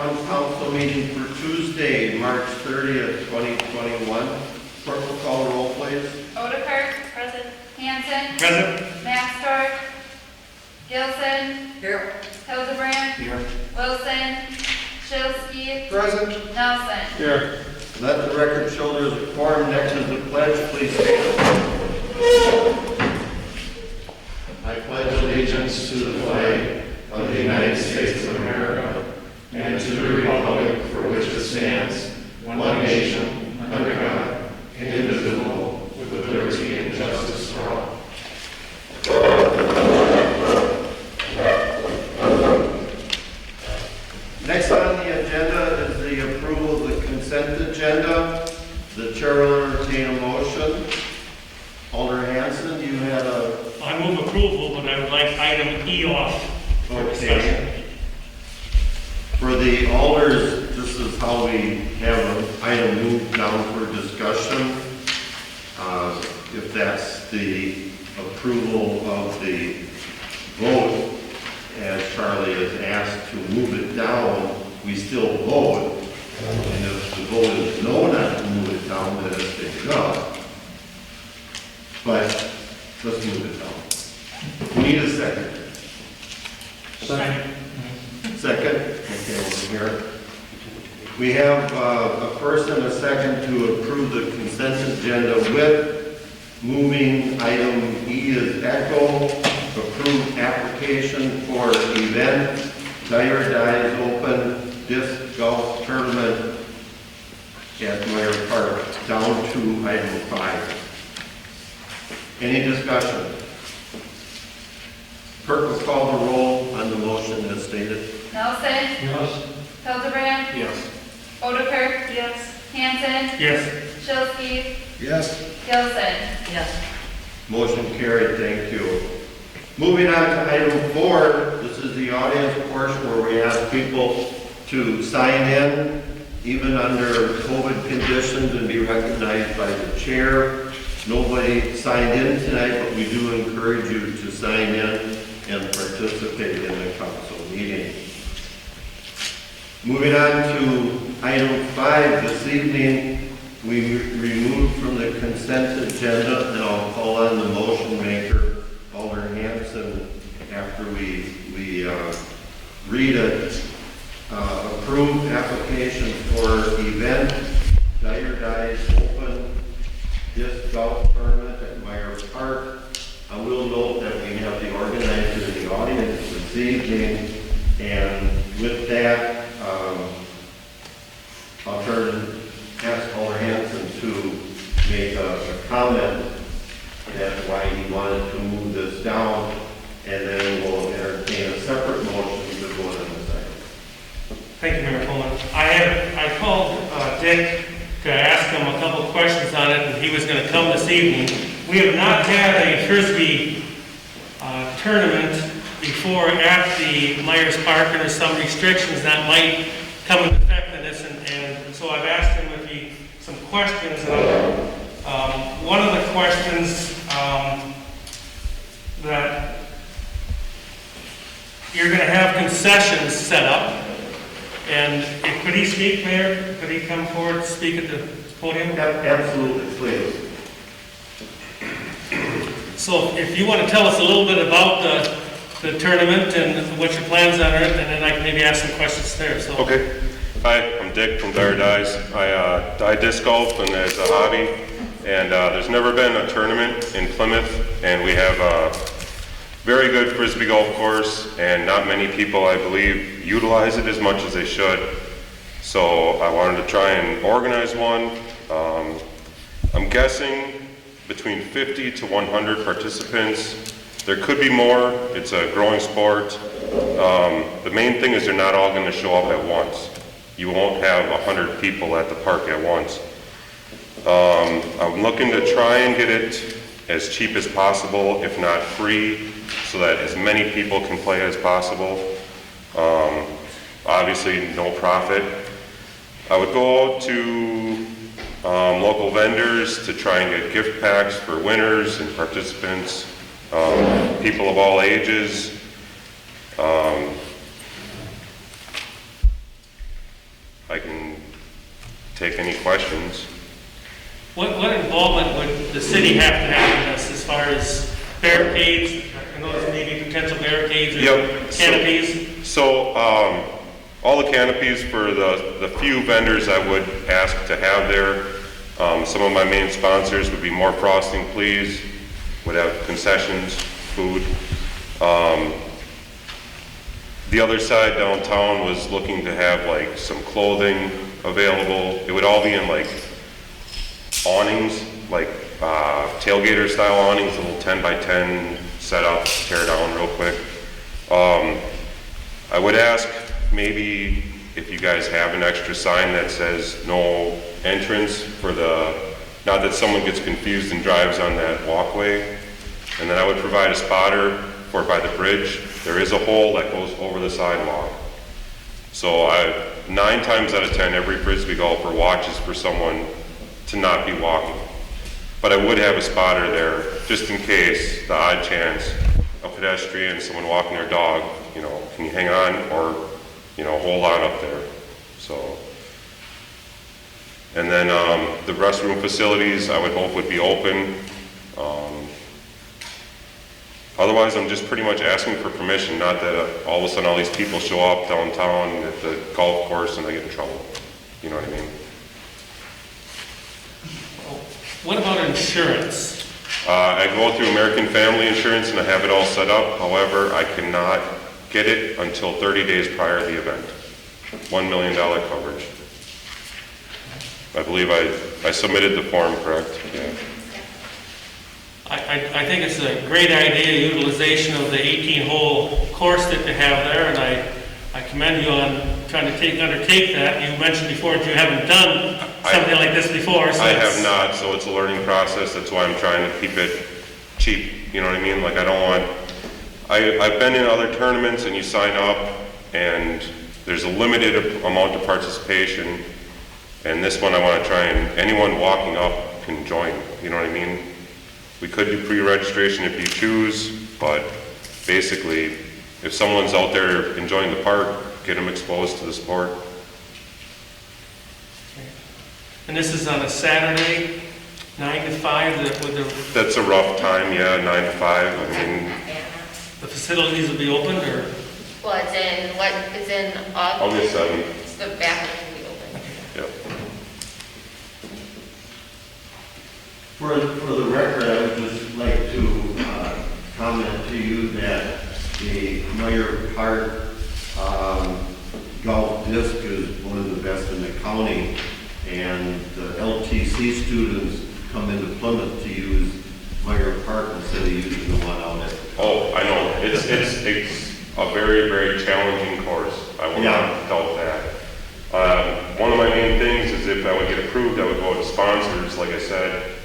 common council meeting for Tuesday, March 30th, 2021. Clerk will call the roll, please. Odekirk. Present. Hanson. Present. Maxtor. Gilson. Here. Hildebrand. Here. Wilson. Shilsky. Present. Nelson. Here. Let the record show there is a quorum. Next is the pledge. Please stand. I pledge allegiance to the flag of the United States of America and to the republic for which it stands, one nation, under God, indivisible, with liberty and justice for all. Next on the agenda is the approval of the consent agenda. The chair will entertain a motion. Alder Hanson, you had a... I move approval, but I would like item E off for discussion. For the alders, this is how we have an item moved down for discussion. If that's the approval of the vote, as Charlie has asked to move it down, we still vote. And if the vote is no not to move it down, then it's taken up. But let's move it down. We need a second. Second. Second? Okay, over here. We have a first and a second to approve the consent agenda with moving item E as echo, approved application for event, Dyer Dies Open Disc Golf Tournament at Meyer Park, down to item 5. Any discussion? Clerk will call the roll on the motion as stated. Nelson. Yes. Hildebrand. Yes. Odekirk. Yes. Hanson. Yes. Shilsky. Yes. Gilson. Yes. Motion carried, thank you. Moving on to item 4, this is the audience portion where we ask people to sign in, even under COVID conditions, and be recognized by the chair. Nobody signed in tonight, but we do encourage you to sign in and participate in the council meeting. Moving on to item 5 this evening, we removed from the consent agenda, and I'll call on the motion maker, Alder Hanson, after we read it. Approved application for event, Dyer Dies Open Disc Golf Tournament at Meyer Park. I will note that we have the organizer in the audience this evening, and with that, I'll ask Alder Hanson to make a comment as why he wanted to move this down, and then we'll entertain a separate motion to vote on this item. Thank you, Mayor Coleman. I called Dick to ask him a couple questions on it, and he was going to come this evening. We have not had a Frisbee tournament before at the Myers Park, and there's some restrictions that might come into effect in this, and so I've asked him if he some questions. One of the questions that you're going to have concessions set up, and could he speak, Mayor? Could he come forward to speak at the podium? Absolutely, please. So if you want to tell us a little bit about the tournament and what your plans are, and then I can maybe ask some questions there. So. Okay. Hi, I'm Dick from Dyer Dies. I disc golf and as a hobby, and there's never been a tournament in Plymouth, and we have a very good Frisbee golf course, and not many people, I believe, utilize it as much as they should. So I wanted to try and organize one. I'm guessing between 50 to 100 participants. There could be more. It's a growing sport. The main thing is they're not all going to show up at once. You won't have 100 people at the park at once. I'm looking to try and get it as cheap as possible, if not free, so that as many people can play as possible. Obviously, no profit. I would go out to local vendors to try and get gift packs for winners and participants, people of all ages. take any questions. What involvement would the city have to have in this as far as barricades? I know there's maybe potential barricades or Yep. canopies. So, all the canopies for the few vendors I would ask to have there, some of my main sponsors would be More Frosting Please, would have concessions, food. The other side downtown was looking to have like some clothing available. It would all be in like awnings, like tailgater style awnings, a little 10 by 10 set up, tear down real quick. I would ask maybe if you guys have an extra sign that says no entrance for not that someone gets confused and drives on that walkway. And then I would provide a spotter for by the bridge. There is a hole that goes over the sidewalk. So 9 times out of 10, every Frisbee golfer watches for someone to not be walking. But I would have a spotter there, just in case, the odd chance, a pedestrian, someone walking their dog, can you hang on, or, hold on up there, so. And then, the restroom facilities, I would hope would be open. Otherwise, I'm just pretty much asking for permission, not that all of a sudden all these people show up downtown at the golf course and they get in trouble, you know what I mean? What about insurance? I go through American Family Insurance and I have it all set up. However, I cannot get it until 30 days prior to the event. $1 million coverage. I believe I submitted the form, correct? Yeah. I think it's a great idea, utilization of the 18-hole course that they have there, and I commend you on trying to undertake that. You mentioned before that you haven't done something like this before. So I have not, so it's a learning process. That's why I'm trying to keep it cheap, you know what I mean? Like I've been in other tournaments and you sign up and there's a limited amount of participation. And this one I want to try and anyone walking up can join, you know what I mean? We could do pre-registration if you choose, but basically, if someone's out there enjoying the park, get them exposed to the sport. And this is on a Saturday, 9 to 5, That's a rough time, yeah, 9 to 5. I mean, the facilities will be opened, or? Well, it's in August. August 7th. It's the back will be open. Yep. For the record, I would just like to comment to you that the Meyer Park golf disc is one of the best in the county, and the LTC students come into Plymouth to use Meyer Park instead of using the one out at. Oh, I know. It's a very, very challenging course. I will not doubt that. One of my main things is if I would get approved, I would go to sponsors, like I said,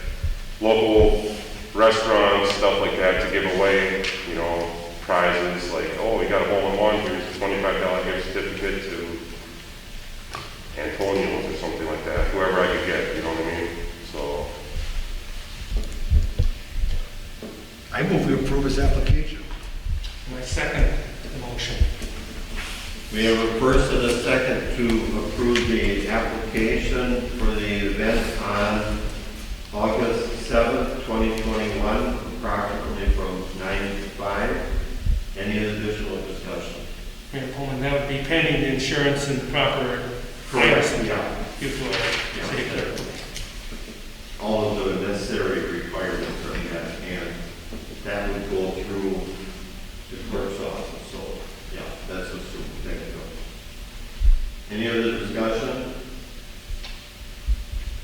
local restaurants, stuff like that, to give away, prizes like, oh, we got a hole-in-one, here's a $25 gift certificate to Antonio's or something like that, whoever I could get, you know what I mean? So, I move we approve his application. My second motion. We have a first and a second to approve the application for the event on August 7th, 2021, approximately from 9 to 5. Any additional discussion? Mayor Pullman, that would be pending the insurance and proper. Correct, yeah. Due to our city clerk. All of the necessary requirements are met, and that would go through the clerk's office, so, yeah, that's assumed. Thank you. Any other discussion?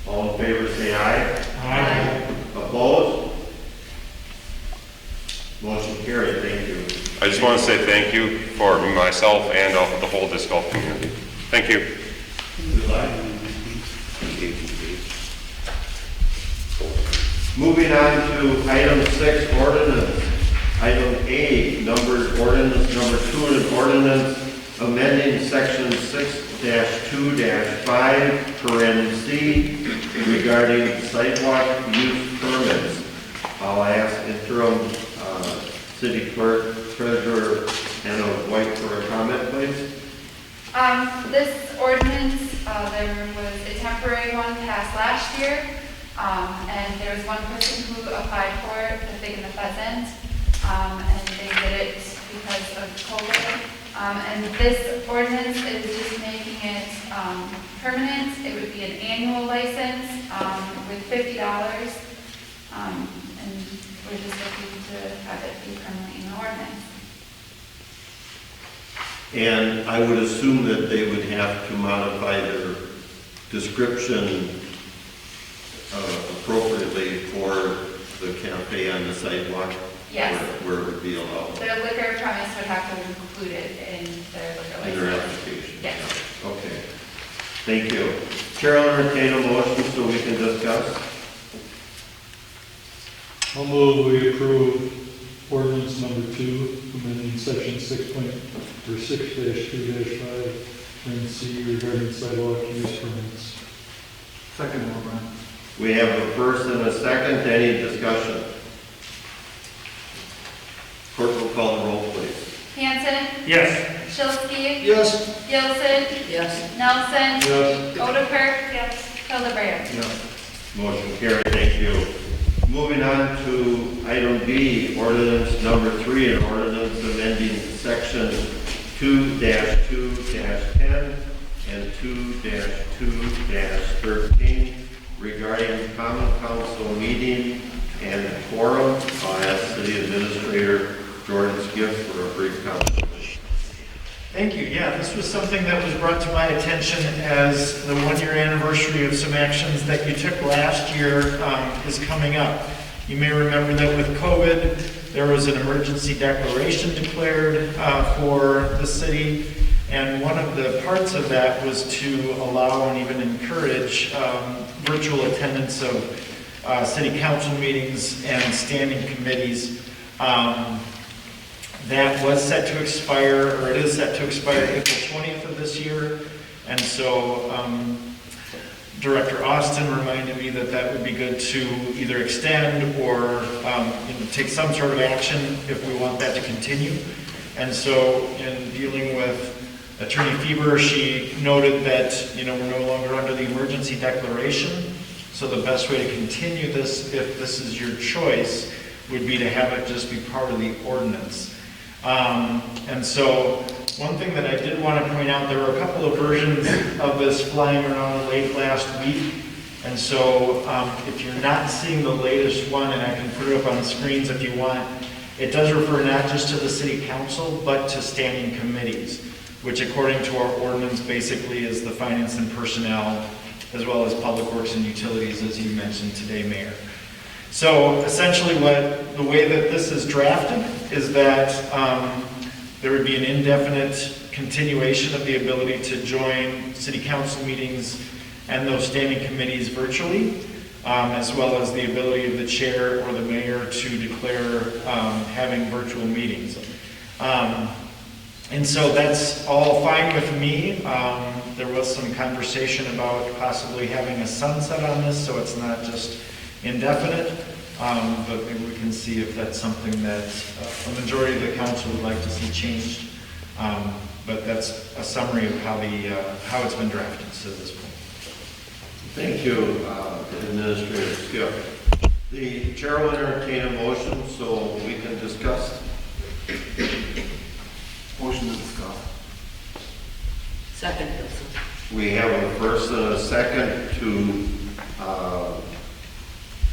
All in favor, say aye. Aye. Opposed? Motion carried, thank you. I just want to say thank you for myself and the whole disc golf community. Thank you. Good luck. Moving on to item 6, ordinance. Item A, numbered ordinance number 2, an ordinance amending section 6-2-5, paren C, regarding sidewalk use permits. I'll ask interim city clerk, treasurer, Anna White for a comment, please. This ordinance There was a temporary one passed last year, and there was one person who applied for it, the Fig and the Pheasant, and they did it because of COVID. And this ordinance is just making it permanent. It would be an annual license with $50, and we're just looking to have it be permanent in the ordinance. And I would assume that they would have to modify their description appropriately for the cafe on the sidewalk? Yes. Where it would be allowed? Their liquor premise would have to include it in their liquor In their license. application? Yes. Okay. Thank you. Chair will entertain a motion so we can discuss. I'll move we approve ordinance number 2, amending section 6-2-5 and C regarding sidewalk use permits. Second, O'Brien. We have a first and a second. Any discussion? Clerk will call the roll, please. Hanson, Yes. Shilsky, Yes. Gilson, Yes. Nelson, Yes. Odekirk, Hildebrand. Motion carried. Thank you. Moving on to item B, ordinance number 3, an ordinance amending section 2-2-10 and 2-2-13 regarding common council meeting and quorum. I'll ask City Administrator Jordan Skiff for a brief comment. Thank you. Yeah, this was something that was brought to my attention as the one-year anniversary of some actions that you took last year is coming up. You may remember that with COVID, there was an emergency declaration declared for the city, and one of the parts of that was to allow and even encourage virtual attendance of city council meetings and standing committees. That was set to expire, or it is set to expire April 20th of this year. And so Director Austin reminded me that that would be good to either extend or take some sort of action if we want that to continue. And so in dealing with Attorney Fieber, she noted that, we're no longer under the emergency declaration. So the best way to continue this, if this is your choice, would be to have it just be part of the ordinance. And so one thing that I did want to point out, there were a couple of versions of this flying around late last week. And so if you're not seeing the latest one, and I can put it up on the screens if you want, it does refer not just to the city council, but to standing committees, which according to our ordinance basically is the finance and personnel, as well as public works and utilities, as you mentioned today, Mayor. So essentially the way that this is drafted is that there would be an indefinite continuation of the ability to join city council meetings and those standing committees virtually, as well as the ability of the chair or the mayor to declare having virtual meetings. And so that's all fine with me. There was some conversation about possibly having a sunset on this, so it's not just indefinite, but maybe we can see if that's something that a majority of the council would like to see changed. But that's a summary of how how it's been drafted to this point. Thank you, Administrator Skiff. The chair will entertain a motion so we can discuss. Motion to discuss. Second, Gilson. We have a first and a second to,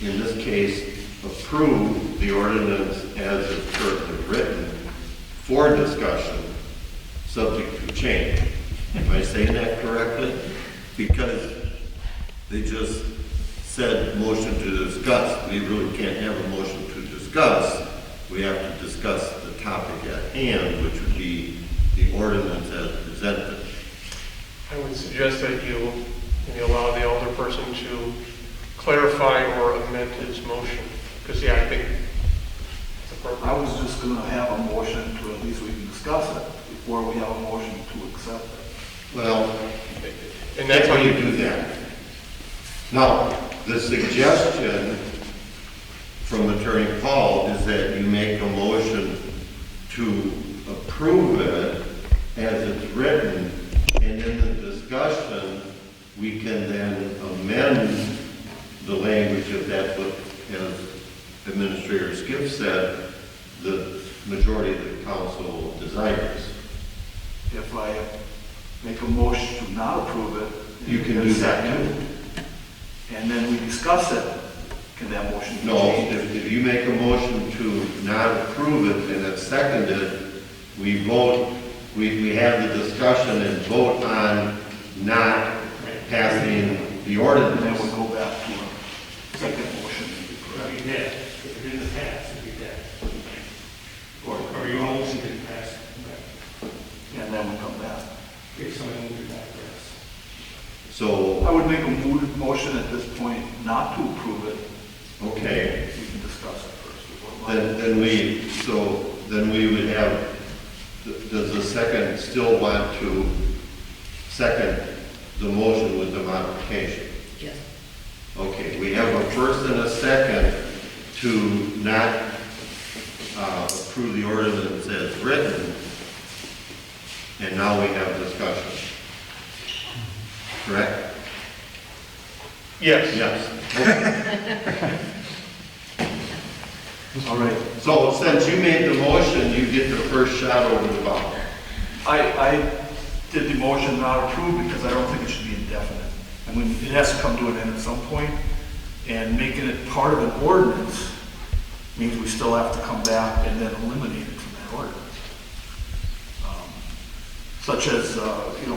in this case, approve the ordinance as it's currently written for discussion, subject to change. Am I saying that correctly? Because they just said motion to discuss. We really can't have a motion to discuss. We have to discuss the topic at hand, which would be the ordinance as presented. I would suggest that you allow the older person to clarify or amend his motion, because, I think it's appropriate. I was just gonna have a motion to at least we can discuss it before we have a motion to accept it. Well, And that's how you do that. Now, the suggestion from Attorney Paul is that you make a motion to approve it as it's written, and in the discussion, we can then amend the language if that's what, as Administrator Skiff said, the majority of the council desires. If I make a motion to not approve it. You can do that too. And then we discuss it, can that motion be No, changed? if you make a motion to not approve it and it's seconded, we vote, we have the discussion and vote on not passing the And ordinance. then we go back to a second motion. It'd be dead. If it didn't pass, it'd be dead. Or your Or, motion didn't pass. and then we come back. If somebody moved it back for us. So, I would make a motion at this point not to approve it. okay, We can discuss it first. then we would have, does the second still want to second the motion with the modification? Yes. Okay, we have a first and a second to not approve the ordinance as written, and now we have discussion. Correct? Yes. Yes. Okay. All right. So since you made the motion, you get the first shot over the bow. I did the motion not approve because I don't think it should be indefinite. I mean, it has to come to an end at some point, and making it part of an ordinance means we still have to come back and then eliminate it from that ordinance. Such as,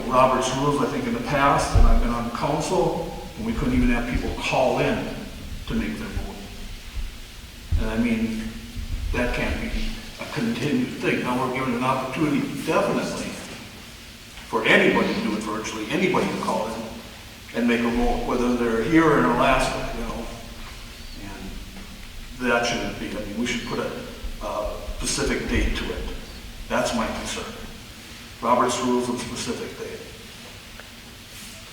Robert's rules, I think in the past, and I've been on council, and we couldn't even have people call in to make their vote. And I mean, that can't be a continued thing. Now we're given an opportunity definitely for anybody to do it virtually, anybody to call in and make a vote, whether they're here or in Alaska, And that shouldn't be, I mean, we should put a specific date to it. That's my concern. Robert's rules of specific date.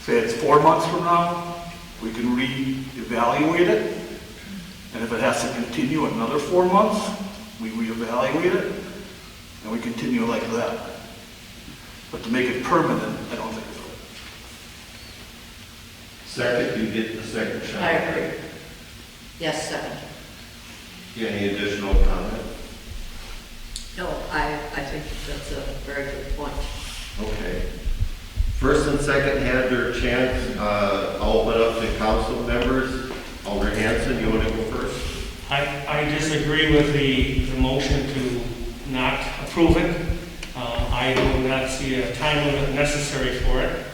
Say it's 4 months from now, we can reevaluate it. And if it has to continue another 4 months, we reevaluate it, and we continue like that. But to make it permanent, I don't think it's right. Second, you get the second shot. I agree. Yes, second. Any additional comment? No, I think that's a very good point. Okay. First and second had their chance. I'll open up to council members. Alder Hanson, you want to go first? I disagree with the motion to not approve it. I do not see a time limit necessary for it.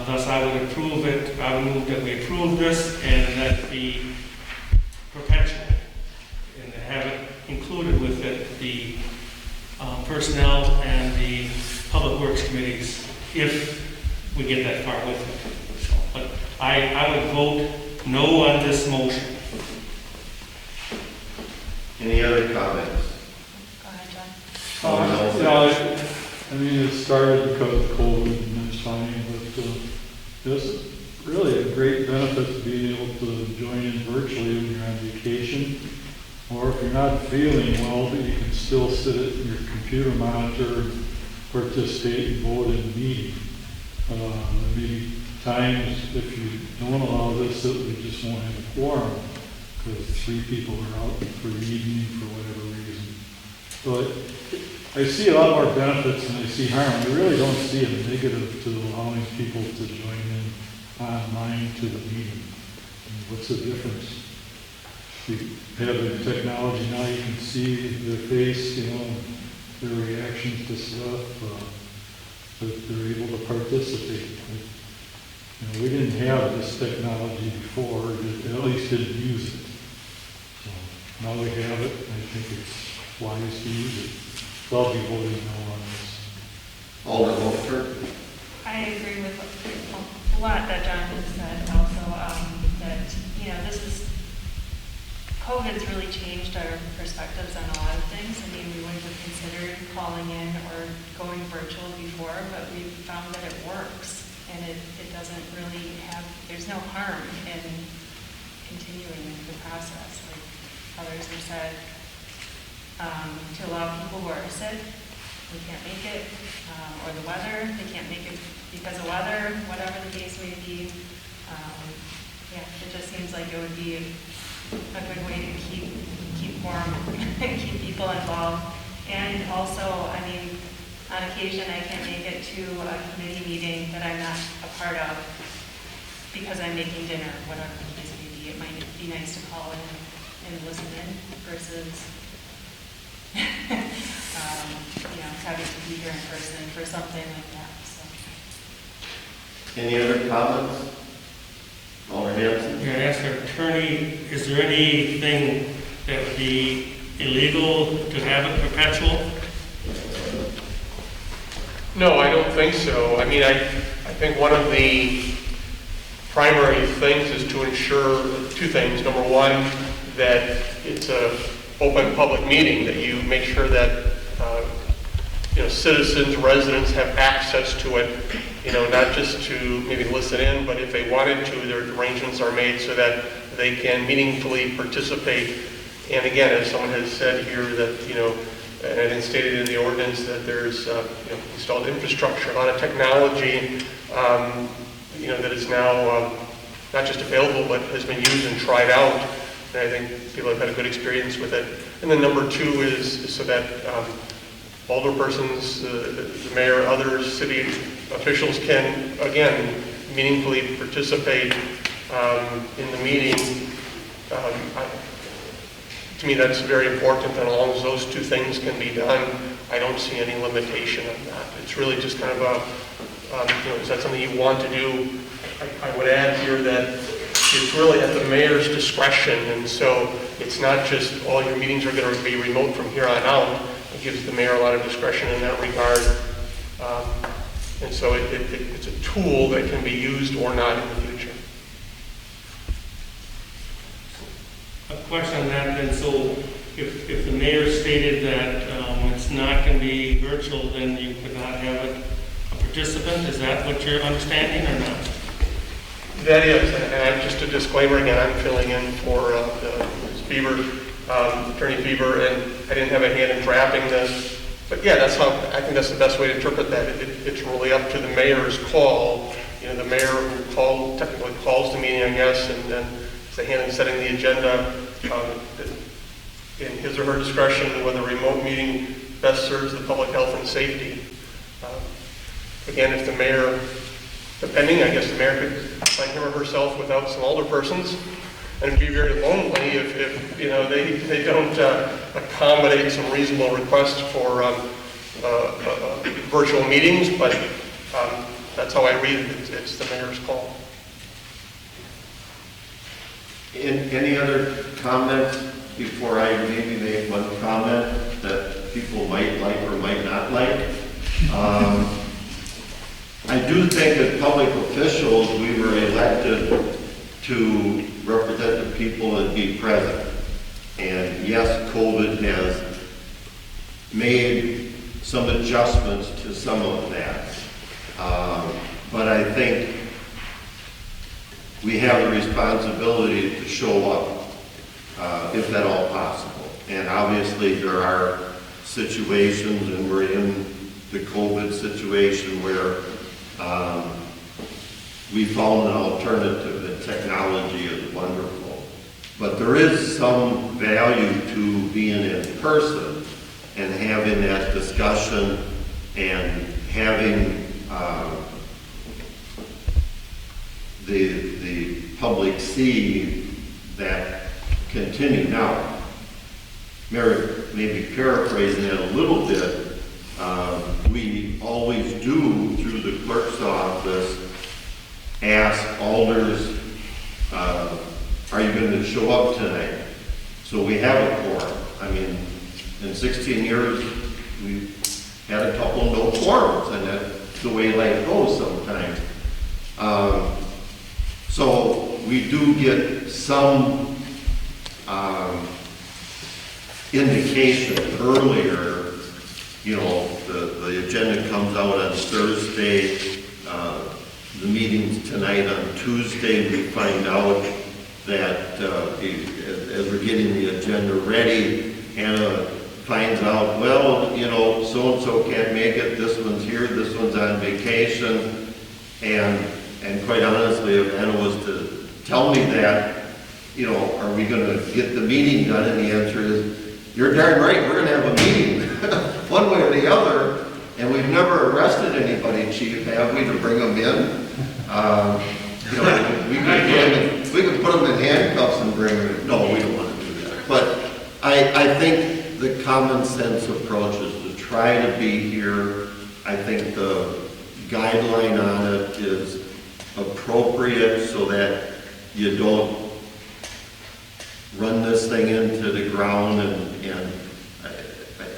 Thus, I would approve it, I would move that we approve this and that be perpetual. And have it included with it, the personnel and the public works committees, if we get that far with it. So, but I would vote no on this motion. Any other comments? Go ahead, John. Oh, no. Yeah, I mean, it started because of COVID and it's fine, but it's really a great benefit to be able to join in virtually when you're on vacation. Or if you're not feeling well, but you can still sit at your computer monitor and participate and vote in the meeting. There may be times if you don't allow this that we just won't have a quorum because 3 people are out for the evening for whatever reason. But I see a lot more benefits than I see harm. I really don't see a negative to allowing people to join in online to the meeting. I mean, what's the difference? You have the technology now, you can see their face, their reactions to stuff, that they're able to participate. We didn't have this technology before, at least didn't use it. So now we have it, and I think it's wise to use it. So I'll be voting no on this. Alder Wolfert? I agree with a lot that John has said also, that, this is, COVID's really changed our perspectives on a lot of things. I mean, we wouldn't have considered calling in or going virtual before, but we found that it works. And it doesn't really there's no harm in continuing the process, like others have said, to allow people who are sick they can't make it, or the weather, they can't make it because of weather, whatever the case may be. Yeah, it just seems like it would be a good way to keep warm, keep people involved. And also, I mean, on occasion, I can't make it to a committee meeting that I'm not a part of because I'm making dinner, whatever the case may be. It might be nice to call in and listen in versus, having to be here in person for something like that, so. Any other comments? Alder Hanson? Yeah, I asked our attorney, is there anything that would be illegal to have it perpetual? No, I don't think so. I mean, I think one of the primary things is to ensure two things. Number one, that it's a open public meeting, that you make sure that citizens, residents have access to it, not just to maybe listen in, but if they wanted to, their arrangements are made so that they can meaningfully participate. And again, as someone has said here, that, and it is stated in the ordinance that there's installed infrastructure, a lot of technology, that is now not just available, but has been used and tried out. And I think people have had a good experience with it. And then number two is so that alderpersons, the mayor, others, city officials can, again, meaningfully participate in the meeting. To me, that's very important, and as long as those two things can be done, I don't see any limitation on that. It's really just kind of is that something you want to do? I would add here that it's really at the mayor's discretion, and so it's not just all your meetings are going to be remote from here on out. It gives the mayor a lot of discretion in that regard. And so it's a tool that can be used or not in the future. A question on that then, so if the mayor stated that it's not going to be virtual, then you could not have it a participant, is that what you're understanding or not? That is, and I'm just a disclaimer again, I'm filling in for Ms. Bieber, Attorney Bieber, and I didn't have a hand in drafting this. But yeah, I think that's the best way to interpret that. It's really up to the mayor's call. The mayor who technically calls the meeting, I guess, and then the hand in setting the agenda, in his or her discretion, whether a remote meeting best serves the public health and safety. Again, if the mayor, depending, I guess the mayor could find him or herself without some alderpersons, and it'd be very lonely if they don't accommodate some reasonable requests for virtual meetings, but that's how I read it. It's the mayor's call. Any other comments before I maybe make one comment that people might like or might not like? I do think that public officials, we were elected to represent the people and be present. And yes, COVID has made some adjustments to some of that. But I think we have a responsibility to show up, if at all possible. And obviously there are situations, and we're in the COVID situation where we found an alternative, and technology is wonderful. But there is some value to being in person and having that discussion and having the public see that continue. Now, maybe paraphrasing it a little bit, we always do, through the clerk's office, ask alders, are you going to show up tonight? So we have a quorum. I mean, in 16 years, we've had a couple no quorums, and that's the way life goes sometimes. So we do get some indication earlier. The agenda comes out on Thursday, the meeting's tonight on Tuesday. We find out that as we're getting the agenda ready, Hannah finds out, well, you know, so-and-so can't make it, this one's here, this one's on vacation, and quite honestly, if Anna was to tell me that, you know, are we gonna get the meeting done? And the answer is, you're darn right, we're gonna have a meeting, one way or the other, and we've never arrested anybody, chief, have we, to bring them in? You know, we could put them in handcuffs and bring them, no, we don't wanna do that. But I think the common sense approach is to try to be here. I think the guideline on it is appropriate so that you don't run this thing into the ground, and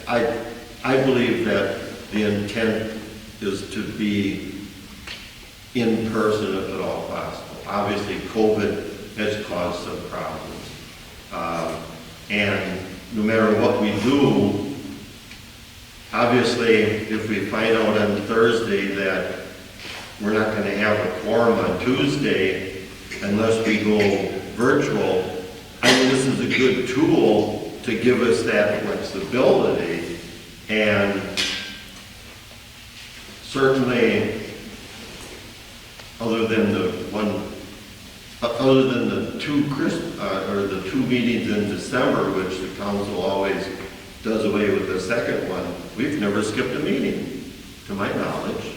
I believe that the intent is to be in person if at all possible. Obviously, COVID has caused some problems. And no matter what we do, obviously, if we find out on Thursday that we're not going to have a quorum on Tuesday unless we go virtual, I mean, this is a good tool to give us that flexibility. And certainly, other than the two meetings in December, which the council always does away with the second one, we've never skipped a meeting, to my knowledge.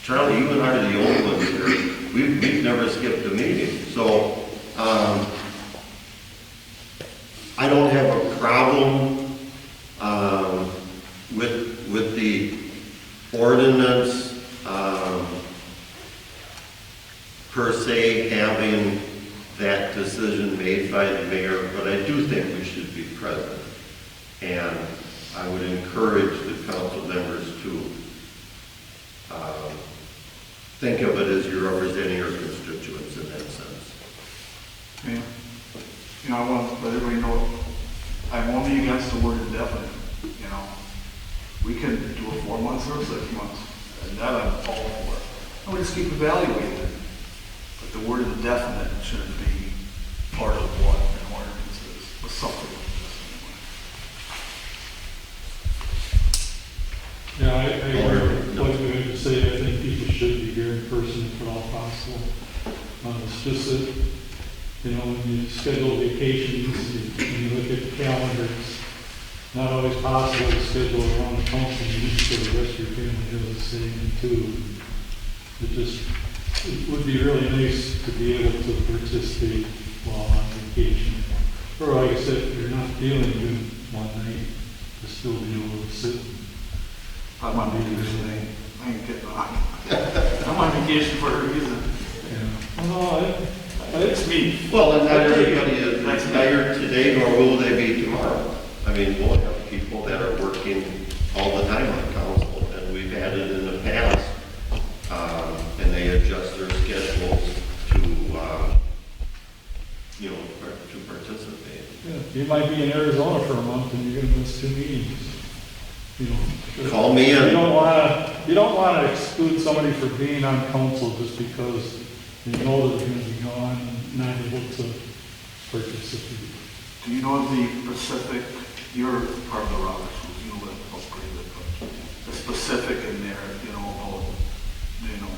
Charlie, you and I are the old ones here. We've never skipped a meeting. So, I don't have a problem with the ordinance per se having that decision made by the mayor, but I do think we should be present. And I would encourage the council members to think of it as you're representing your constituents in that sense. Yeah. You know, I want to let everybody know, I'm only against the word indefinite, you know. We can do a 4 months or 6 months, and that I'm all for. And we just keep evaluating it. But the word indefinite shouldn't be part of what an ordinance is, or something like this anyway. Yeah, I agree. Like we had to say, I think people should be here in person if at all possible. It's just that, you know, when you schedule vacations, when you look at the calendar, it's not always possible to schedule around the council meeting so the rest of your family does the same too. It would be really nice to be able to participate while on vacation. Or like I said, if you're not feeling good one night, to still be able to sit. I'm on vacation. I ain't getting on. I'm on vacation for a reason. Yeah. No, It's me. Well, and not everybody is retired today, nor will they be tomorrow. I mean, we'll have people that are working all the time on council, and we've had it in the past, and they adjust their schedules to, you know, to participate. yeah, you might be in Arizona for a month and you're gonna miss 2 meetings. You know, Call me in. You don't wanna exclude somebody from being on council just because you know that they're gonna be gone and not able to participate. Do you know the Pacific, you're part of the Roberts Rules, you live up pretty good, but the specific in there, you know, about, you know,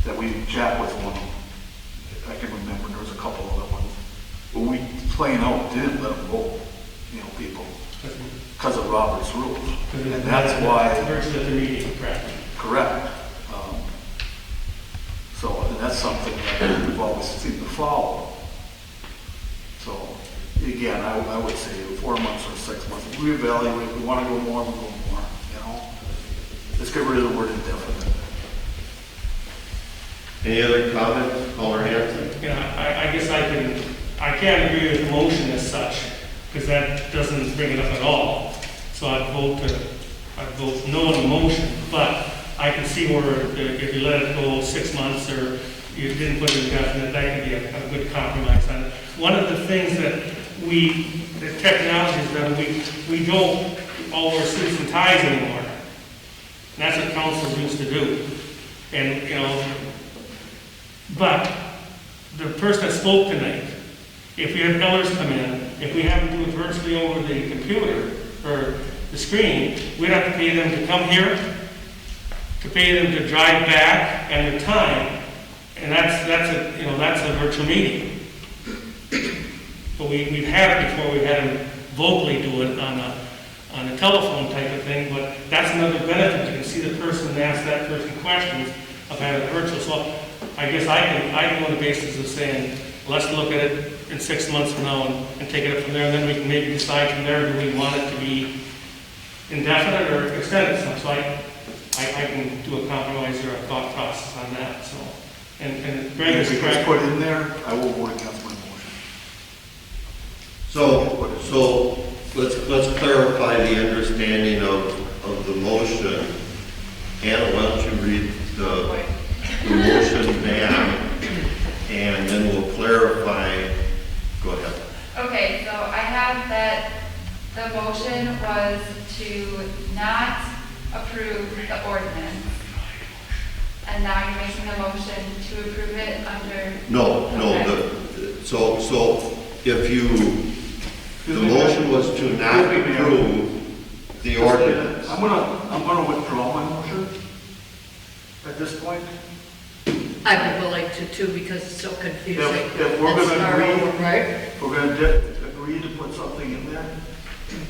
that Jack was one of them. I can remember there was a couple other ones. When we plain out didn't let them vote, you know, people, because of Robert's Rules. And that's why. Versus at the meeting, correct. Correct. So, and that's something that we've always seemed to follow. So, again, I would say 4 months or 6 months, we evaluate, we want to go more, we go more, you know? Let's get rid of the word indefinite. Any other comments? Caller Hanson? Yeah, I guess I can't agree with the motion as such, because that doesn't bring it up at all. So I'd vote no on the motion, but I can see where if you let it go 6 months or you didn't put it indefinite, that could be a good compromise on it. One of the things that the technology is that we don't all wear suits and ties anymore. And that's what councils used to do. And, you know, but the person that spoke tonight, if we have elders come in, if we have to do it virtually over the computer, or the screen, we'd have to pay them to come here, to pay them to drive back, and their time, and that's a virtual meeting. But we've had it before, we've had them vocally do it on a telephone type of thing, but that's another benefit, you can see the person and ask that person questions of having it virtual. So I guess I can go on the basis of saying, let's look at it in 6 months from now and take it up from there, and then we can maybe decide from there, do we want it to be indefinite or extended? So I can do a compromise or a thought process on that, so. And Greg is If it's correct. put in there, I will vote against my motion. So let's clarify the understanding of the motion. Anna, why don't you read the motion back, and then we'll clarify. Go ahead. Okay, so I have that the motion was to not approve the ordinance. And now you're making a motion to approve it under. No, Okay. so if the motion was to not approve the ordinance. I'm gonna withdraw my motion at this point. I would like to too, because it's so confusing. If we're Let's gonna start agree, over, right? if we're gonna agree to put something in there,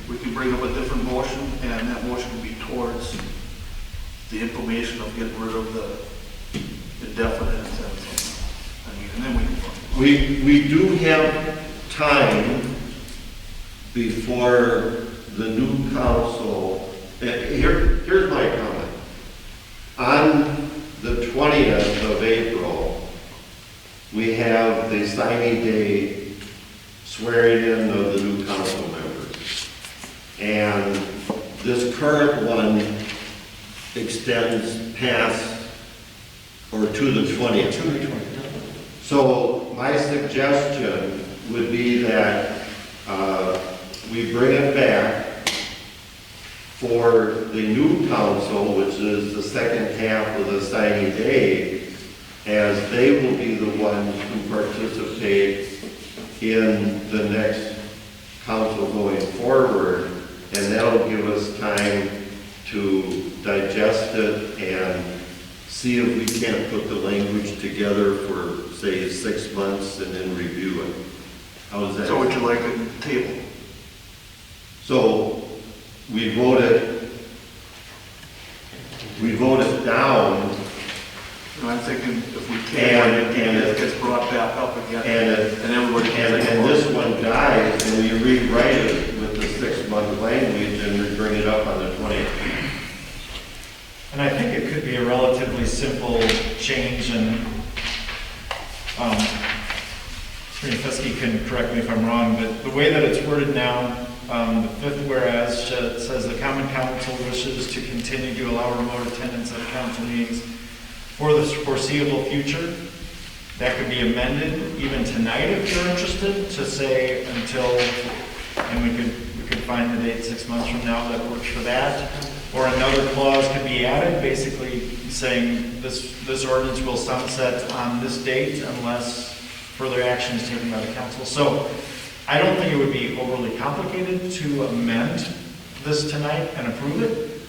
we can bring up a different motion, and that motion will be towards the information of getting rid of the indefinite and something. I mean, and then we can. We do have time before the new council. Here's my comment. On the 20th of April, we have the signing day swearing in of the new council members. And this current one extends past or to the 20th. So my suggestion would be that we bring it back for the new council, which is the second half of the signing day, as they will be the ones who participate in the next council going forward, and that'll give us time to digest it and see if we can't put the language together for, say, 6 months and then review it. How's that? So would you like a table? So we voted down, And I'm thinking if we can, And it gets brought back up again, and everybody can take a and vote. this one dies, and we rewrite it with the 6-month language, and we bring it up on the 20th. And I think it could be a relatively simple change, and Attorney Fiske can correct me if I'm wrong, but the way that it's worded now, the fifth whereas says the common council wishes to continue to allow remote attendance at council meetings for the foreseeable future. That could be amended even tonight if you're interested, to say until, and we could find the date 6 months from now that works for that. Or another clause could be added, basically saying this ordinance will sunset on this date unless further action is taken by the council. So I don't think it would be overly complicated to amend this tonight and approve it.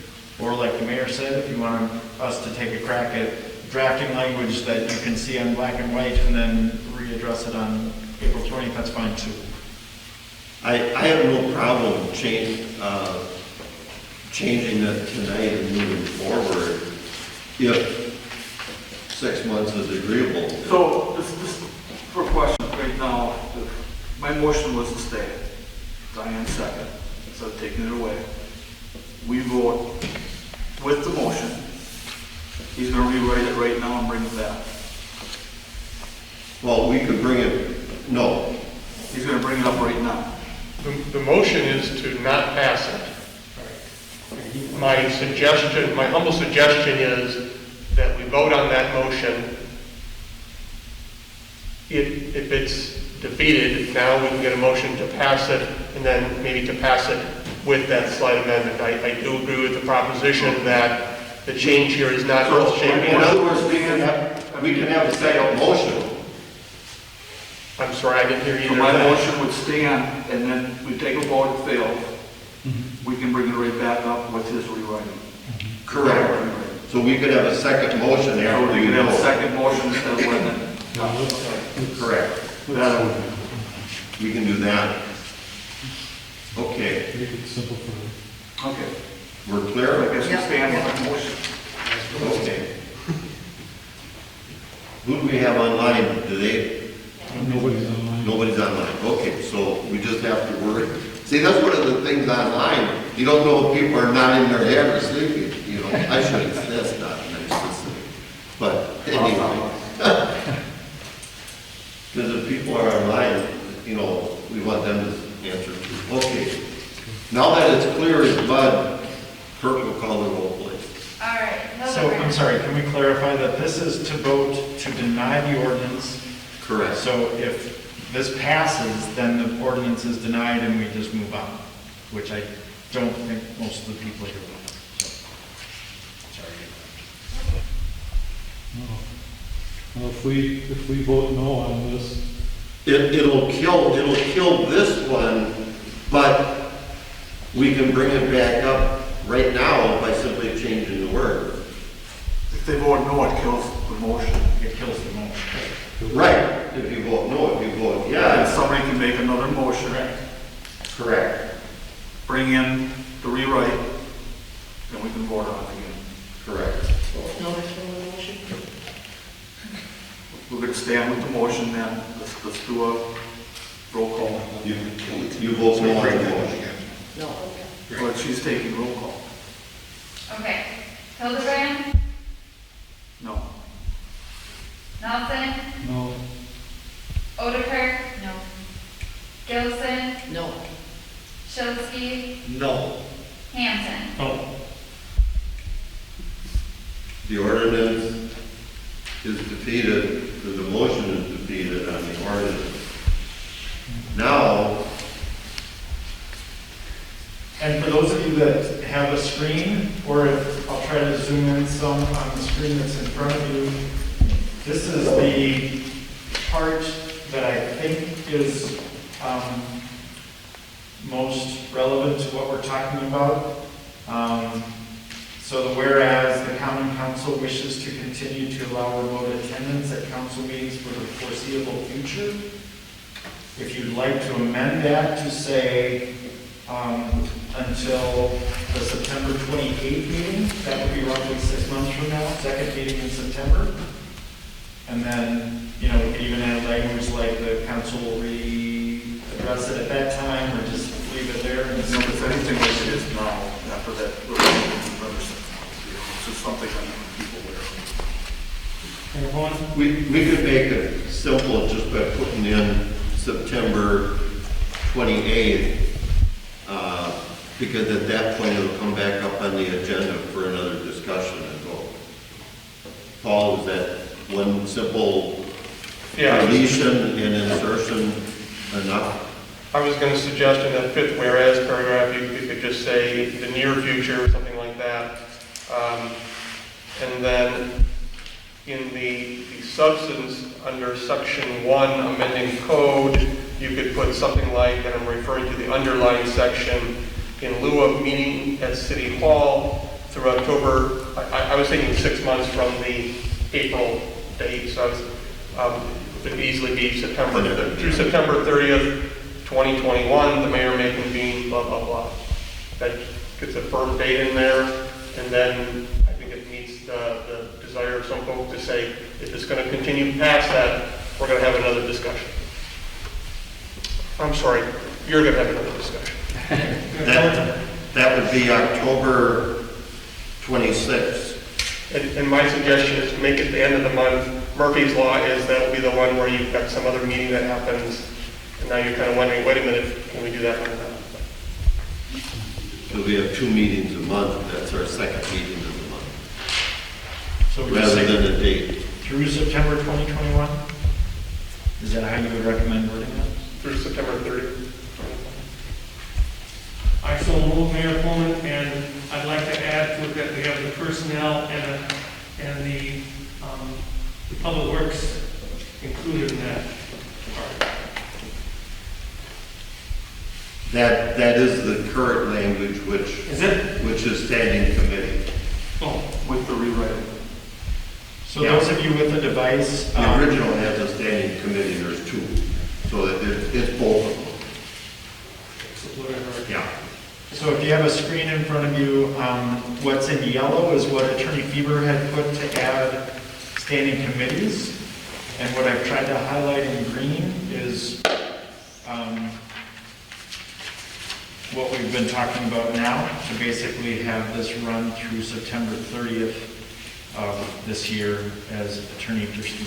Or like the mayor said, if you want us to take a crack at drafting language that you can see on black and white and then readdress it on April 20th, that's fine too. I have no problem changing it tonight and moving forward if 6 months is agreeable. So, this for questions right now, if my motion was to stay, Diane second, instead of taking it away. We vote with the motion. He's gonna rewrite it right now and bring it back. Well, we could bring it, no. He's gonna bring it up right now. The motion is to not pass it. My suggestion, my humble suggestion is that we vote on that motion. If it's defeated, now we can get a motion to pass it, and then maybe to pass it with that slight amendment. I do agree with the proposition that the change here is not So, earth-shaking. in other words, we can have a second motion. I'm sorry, I didn't hear So either my of that. motion would stand, and then we take a vote, it fails. we can bring it right back up with his rewriting. Correct. So we could have a second motion Or after we you can have a vote. second motion instead of letting it. No, let's- Correct. That- We can do that. Okay, Make it simple for Okay, we're I clear? guess we stand with the motion. Okay. Who do we have online? Do they, nobody's online. nobody's online. Okay, so we just have to worry. See, that's one of the things online. You don't know if people are nodding their head or sleeping, you know. I shouldn't say that's not nice to say. But anyway. Because if people are online, you know, we want them to answer too. Okay. Now that it's clear as mud, Kirk will call the roll, please. All right, So, I'm Hildebrand. sorry, can we clarify that this is to vote to deny the ordinance? Correct. So if this passes, then the ordinance is denied and we just move on, which I don't think most of the people here will. So, sorry. No. Well, if we vote no on this, It'll kill this one, but we can bring it back up right now by simply changing the word. If they vote no, it kills the motion. It kills the motion. Right, if you vote no, if you vote And yes. somebody can make another motion, Correct, bring in the rewrite, and we can vote on it again. correct. No, there's no motion? We're gonna stand with the motion then, let's do a roll call. You vote no on the motion. No. But she's taking roll call. Okay, Hildebrand, No. Nelson, no, Odekirk, No. Gilson, No. Shilsky, No. Hanson. Oh, The ordinance is defeated, or the motion is defeated on the ordinance. Now, And for those of you that have a screen, or if, I'll try to zoom in some on the screen that's in front of you. This is the part that I think is most relevant to what we're talking about. So the whereas the common council wishes to continue to allow remote attendance at council meetings for the foreseeable future. If you'd like to amend that to say, until the September 28th meeting, that would be roughly 6 months from now, second meeting in September. And then, you know, we could even add language like the council will readdress it at that time, or just leave it there. And No, if anything like it is now, after that, we're going to do another 6 months. It's just something I want people aware of. everyone? we could make it simple just by putting in September 28th, because at that point it'll come back up on the agenda for another discussion and vote. Paul, is that one simple Yeah. deletion and insertion enough? I was going to suggest in that fifth whereas paragraph, you could just say the near future, something like that. And then in the substance, under section 1, amending code, you could put something like, and I'm referring to the underlined section, in lieu of meeting at City Hall through October, I was thinking 6 months from the April date, so I was, it could easily be September, through September 30th, 2021, the mayor may convene, blah, blah, blah. That gets a firm date in there, and then I think it meets the desire of some folks to say, if it's going to continue past that, we're going to have another discussion. I'm sorry, you're going to have another discussion. That would be October 26th. And my suggestion is to make it the end of the month. Murphy's Law is that will be the one where you've got some other meeting that happens, and now you're kind of wondering, wait a minute, can we do that one or not? So we have 2 meetings a month, that's our second meeting of the month, So we just rather say than a date. through September 2021? Is that how you would recommend wording it? Through September 30th. I so move, Mayor Pullman, and I'd like to add to it that we have the personnel and the public works included in that part. That is the current language, Is it? which is standing committee. Oh, With the rewrite. So those of you with a device, The original has a standing committee, there's two, so that it's both of them. Yeah. so if you have a screen in front of you, what's in yellow is what Attorney Fever had put to add standing committees. And what I've tried to highlight in green is what we've been talking about now, to basically have this run through September 30th of this year as Attorney Dursky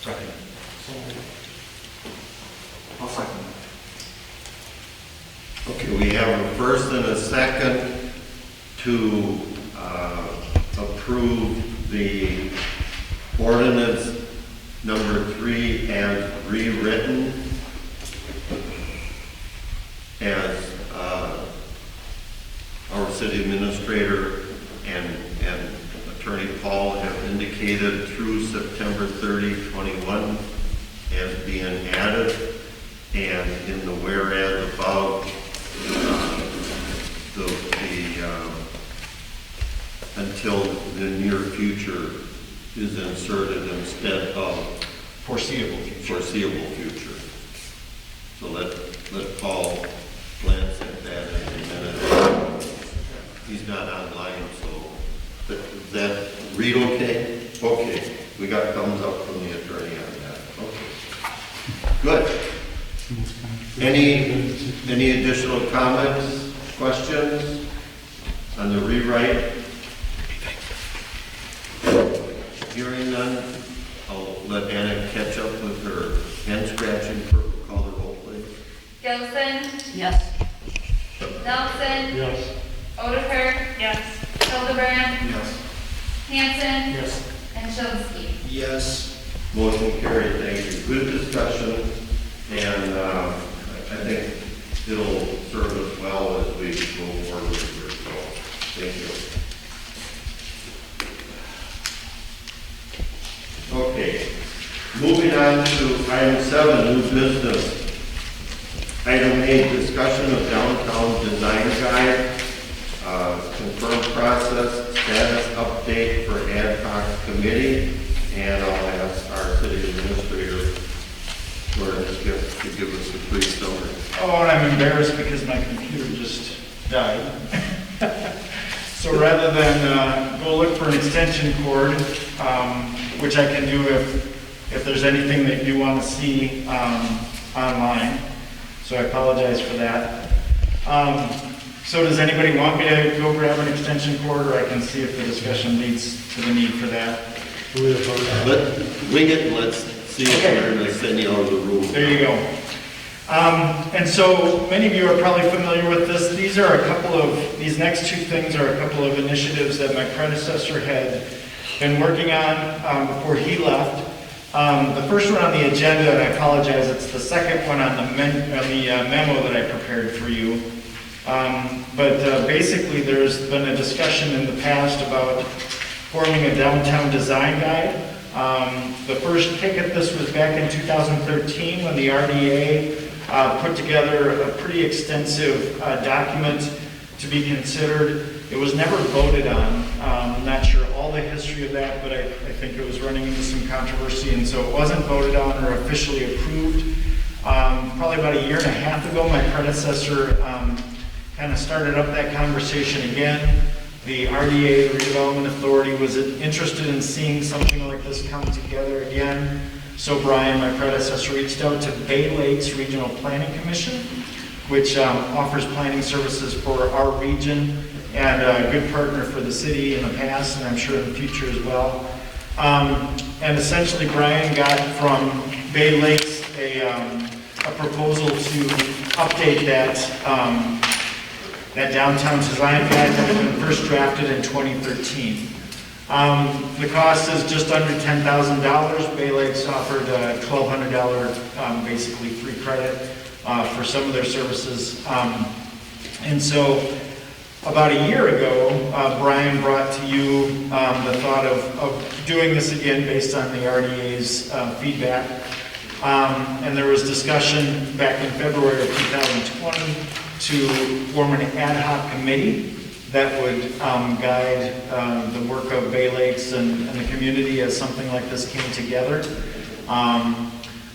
recommended. I'll second that. Okay, we have a first and a second to approve the ordinance number 3 as rewritten, as our city administrator and Attorney Paul have indicated, through September 30, 21 as being added, and in the whereas above, until the near future is inserted instead of Foreseeable future. foreseeable future. So let Paul glance at that in a minute. He's not online, so, but is that read okay? Okay, we got thumbs up from the attorney on that, okay. Good. Any additional comments, questions on the rewrite? Hearing none, I'll let Anna catch up with her hand scratching. Call the roll, please. Gilson, Yes. Nelson, Yes. Oliver, Yes. Hildebrand, Yes. Hanson, yes. and Chilsky. Yes. Motion carried, thank you. Good discussion, and I think it'll serve us well as we go forward here, so thank you. Okay, moving on to item 7, new business. Item 8, discussion of downtown design guide, confirmed process, status update for ad hoc committee, and I'll ask our city administrator to give us a brief summary. Oh, and I'm embarrassed because my computer just died. So rather than go look for an extension cord, which I can do if there's anything that you want to see online, so I apologize for that. So does anybody want me to go grab an extension cord, or I can see if the discussion leads to the need for that? Let's see if we're going to send you out of the room. There you go. And so many of you are probably familiar with this. These next two things are a couple of initiatives that my predecessor had been working on before he left. The first one on the agenda, and I apologize, it's the second one on the memo that I prepared for you. But basically, there's been a discussion in the past about forming a downtown design guide. The first kick at this was back in 2013 when the RDA put together a pretty extensive document to be considered. It was never voted on. I'm not sure all the history of that, but I think it was running into some controversy, and so it wasn't voted on or officially approved. Probably about a year and a half ago, my predecessor kind of started up that conversation again. The RDA, the Redevelopment Authority, was interested in seeing something like this come together again. So Brian, my predecessor, reached out to Bay Lakes Regional Planning Commission, which offers planning services for our region and a good partner for the city in the past, and I'm sure in the future as well. And essentially, Brian got from Bay Lakes a proposal to update that downtown design guide that had been first drafted in 2013. The cost is just under $10,000. Bay Lakes offered a $1,200 basically free credit for some of their services. And so about a year ago, Brian brought to you the thought of doing this again based on the RDA's feedback. And there was discussion back in February of 2020 to form an ad hoc committee that would guide the work of Bay Lakes and the community as something like this came together.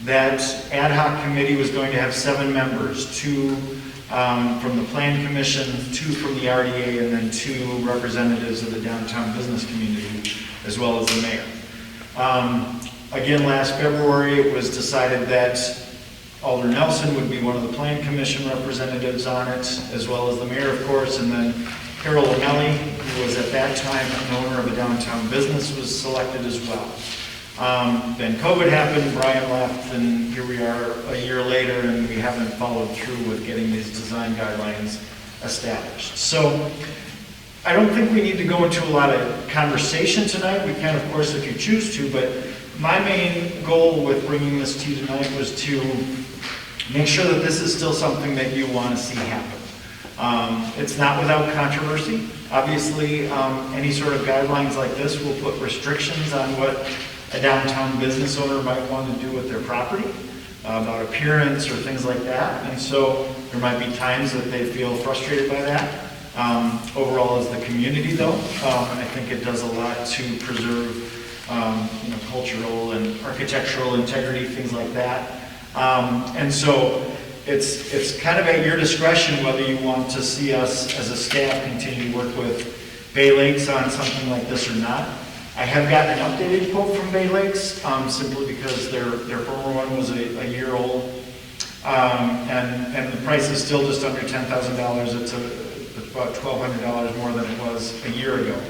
That ad hoc committee was going to have 7 members, 2 from the Plan Commission, 2 from the RDA, and then 2 representatives of the downtown business community, as well as the mayor. Again, last February, it was decided that Alder Nelson would be one of the Plan Commission representatives on it, as well as the mayor, of course, and then Carol O'Malley, who was at that time an owner of a downtown business, was selected as well. Then COVID happened, Brian left, and here we are a year later, and we haven't followed through with getting these design guidelines established. So I don't think we need to go into a lot of conversation tonight. We can, of course, if you choose to, but my main goal with bringing this to you tonight was to make sure that this is still something that you want to see happen. It's not without controversy. Obviously, any sort of guidelines like this will put restrictions on what a downtown business owner might want to do with their property, about appearance or things like that. And so there might be times that they feel frustrated by that. Overall, as the community, though, I think it does a lot to preserve cultural and architectural integrity, things like that. And so it's kind of at your discretion whether you want to see us as a staff continue to work with Bay Lakes on something like this or not. I have gotten an updated quote from Bay Lakes, simply because their former one was a year old. And the price is still just under $10,000. It's about $1,200 more than it was a year ago.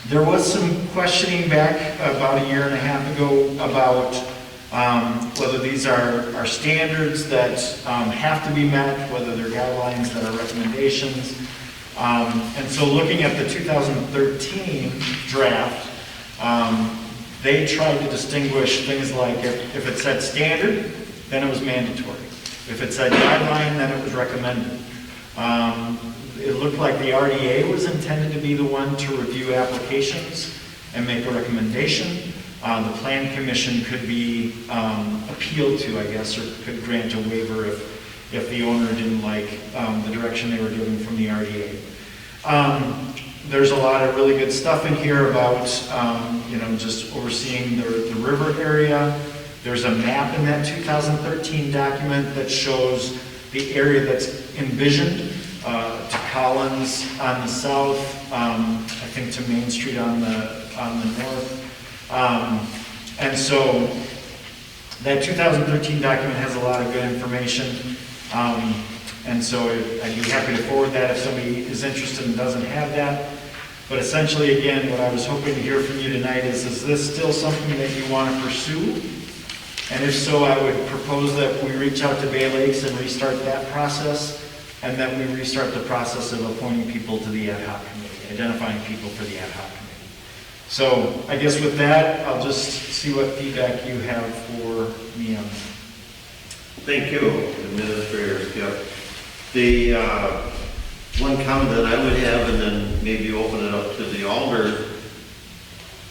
There was some questioning back about a year and a half ago about whether these are standards that have to be met, whether they're guidelines that are recommendations. And so looking at the 2013 draft, they tried to distinguish things like if it said standard, then it was mandatory. If it said guideline, then it was recommended. It looked like the RDA was intended to be the one to review applications and make a recommendation. The Plan Commission could be appealed to, I guess, or could grant a waiver if the owner didn't like the direction they were given from the RDA. There's a lot of really good stuff in here about, just overseeing the river area. There's a map in that 2013 document that shows the area that's envisioned to Collins on the south, I think to Main Street on the north. And so that 2013 document has a lot of good information. And so I'd be happy to forward that if somebody is interested and doesn't have that. But essentially, again, what I was hoping to hear from you tonight is this still something that you want to pursue? And if so, I would propose that we reach out to Bay Lakes and restart that process, and that we restart the process of appointing people to the ad hoc committee, identifying people for the ad hoc committee. So I guess with that, I'll just see what feedback you have for me on that. Thank you, Administrator Skip. The one comment that I would have, and then maybe open it up to the alders,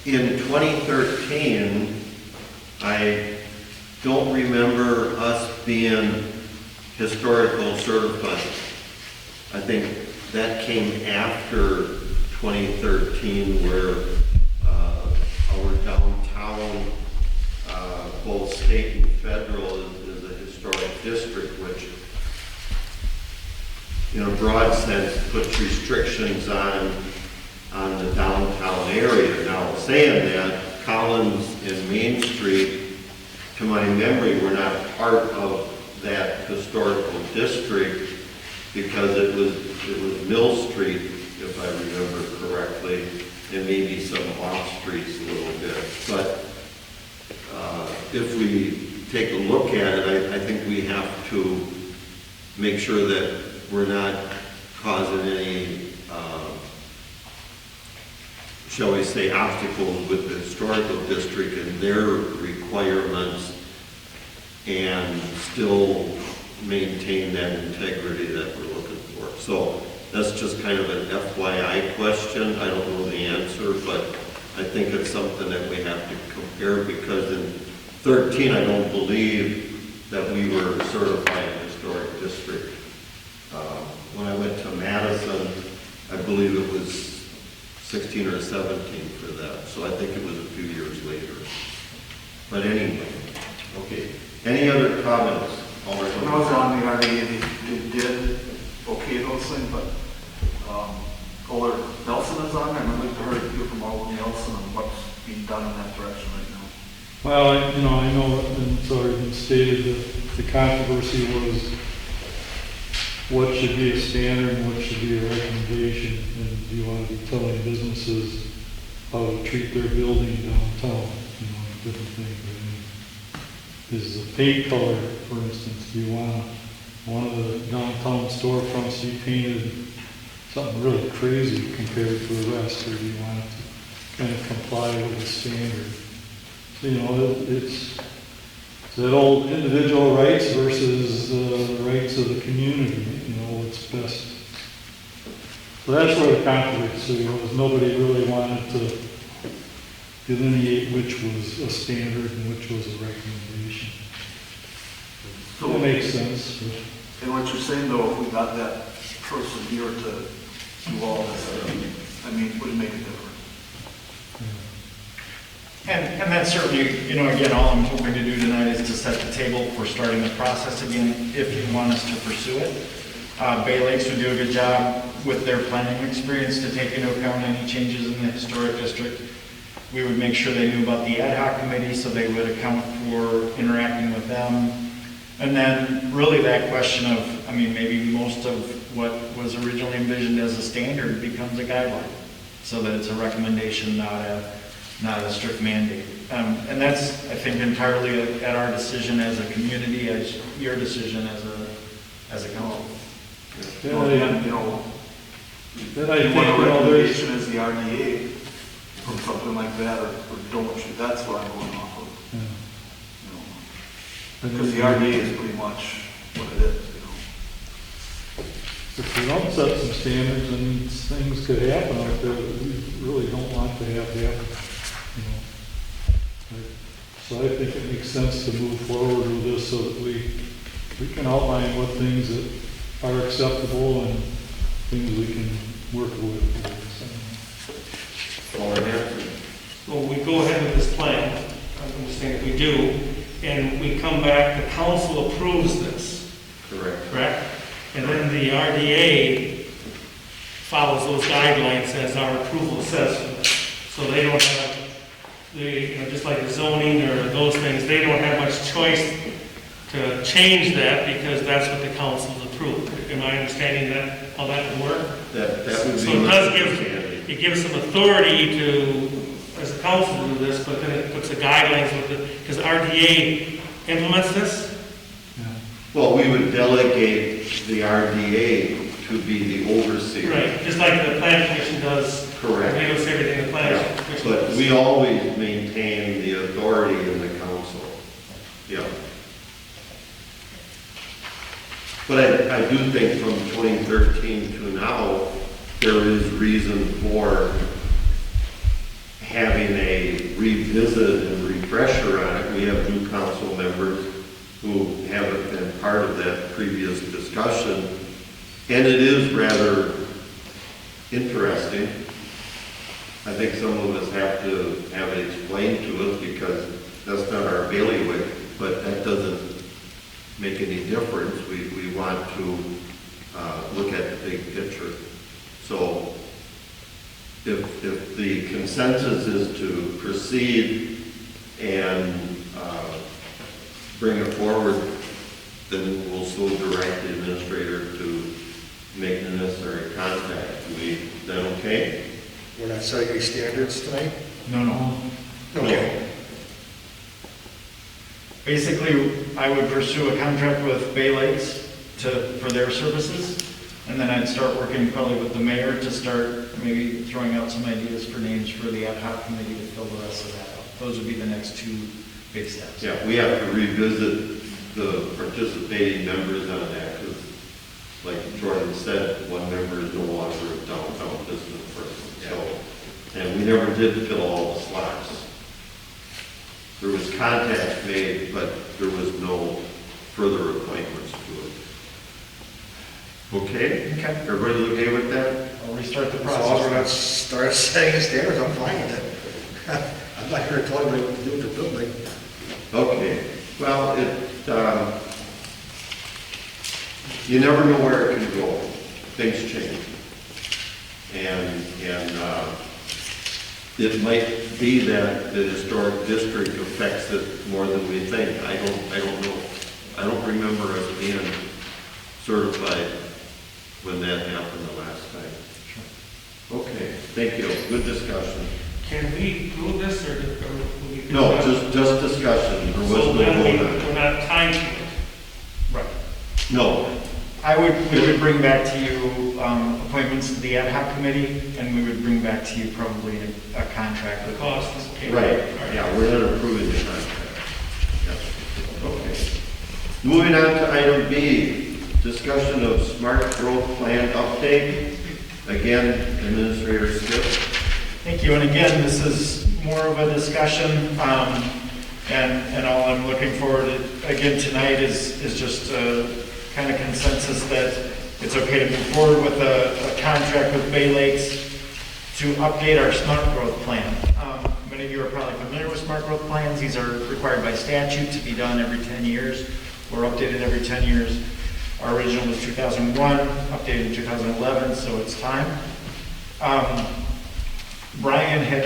in 2013, I don't remember us being historical certified. I think that came after 2013, where our downtown, both state and federal, is a historic district, which, in a broad sense, puts restrictions on the downtown area. Now, saying that, Collins and Main Street, to my memory, were not part of that historical district because it was Mill Street, if I remember correctly, and maybe some off streets a little bit. But if we take a look at it, I think we have to make sure that we're not causing any, shall we say, obstacles with the historical district and their requirements, and still maintain that integrity that we're looking for. So that's just kind of an FYI question. I don't know the answer, but I think it's something that we have to compare, because in 13, I don't believe that we were certified as historic district. When I went to Madison, I believe it was 16 or 17 for that, so I think it was a few years later. But anyway, okay. Any other comments? When I was on the RDA, they did okay those things, but Alder Nelson is on there, and I'd like to hear from Alder Nelson on what's being done in that direction right now. Well, I know, and it's already been stated that the controversy was what should be a standard and what should be a recommendation, and do you want to be telling businesses how to treat their building downtown, different things. Is the paint color, for instance, do you want one of the downtown storefronts to be painted something really crazy compared to the rest, or do you want it to kind of comply with the standard? So, it's that old individual rights versus the rights of the community, what's best. So that's where the controversy was. Nobody really wanted to delineate which was a standard and which was a recommendation. So it makes sense. And what you're saying though, if we got that person here to do all this, would it make a difference? And that's certainly, again, all I'm hoping to do tonight is to set the table for starting the process again, if you want us to pursue it. Bay Lakes would do a good job with their planning experience to take into account any changes in the historic district. We would make sure they knew about the ad hoc committee, so they would account for interacting with them. And then really that question of, maybe most of what was originally envisioned as a standard becomes a guideline, so that it's a recommendation, not a strict mandate. And that's, I think, entirely at our decision as a community, as your decision as a council. You want a recommendation as the RDA from something like that, or don't you? That's what I'm going off of. Because the RDA is pretty much what it is, If we don't set some standards, then things could happen out there that we really don't want to have happen. So I think it makes sense to move forward with this so that we can outline what things that are acceptable and things we can work with. So we go ahead with this plan, I understand we do, and we come back, the council approves this. Correct? And then the RDA follows those guidelines as our approval says for this. So they don't have, just like the zoning or those things, they don't have much choice to change that because that's what the council's approved. Am I understanding that, how that would work? That would be. So it does give some authority to, as a council, to do this, but then it puts the guidelines with it, because RDA implements this? Well, we would delegate the RDA to be the overseer. Right, just like the plan commission does. Correct. They do everything the plan commission But does. we always maintain the authority in the council. Yeah. But I do think from 2013 to now, there is reason for having a revisit and refresher on it. We have new council members who haven't been part of that previous discussion. And it is rather interesting. I think some of us have to have it explained to us because that's not our bailiwick, but that doesn't make any difference. We want to look at the big picture. So if the consensus is to proceed and bring it forward, then we'll still direct the administrator to make the necessary contact. Is that okay? We're not setting any standards tonight? No. Okay. Basically, I would pursue a contract with Bay Lakes for their services, and then I'd start working probably with the mayor to start maybe throwing out some ideas for names for the ad hoc committee to fill the rest of that out. Those would be the next two big steps. Yeah, we have to revisit the participating members on that because, like Jordan said, one member is no longer a downtown business person. So, and we never did fill all the slots. There was contact made, but there was no further appointments to it. Okay? Okay. Everybody okay with that? I'll restart the As long as we're process. not start setting standards, I'm fine with it. I'm not here to tell you what to do with the building. Okay, well, you never know where it can go. Things change. And it might be that the historic district affects it more than we think. I don't know. I don't remember us being certified when that happened the last time. Okay, thank you. Good discussion. Can we move this, or will we? No, just discussion. There was So no then vote on we're it. not tied to it. Right. No. We would bring back to you appointments to the ad hoc committee, and we would bring back to you probably a contract with Costs. Right, yeah, we're not approving the contract. Yeah. Okay. Moving on to item B, discussion of smart growth plan update. Again, Administrator Skip. Thank you, and again, this is more of a discussion, and all I'm looking forward to, again, tonight is just a kind of consensus that it's okay to move forward with a contract with Bay Lakes to update our smart growth plan. Many of you are probably familiar with smart growth plans. These are required by statute to be done every 10 years, or updated every 10 years. Our original was 2001, updated in 2011, so it's time. Brian had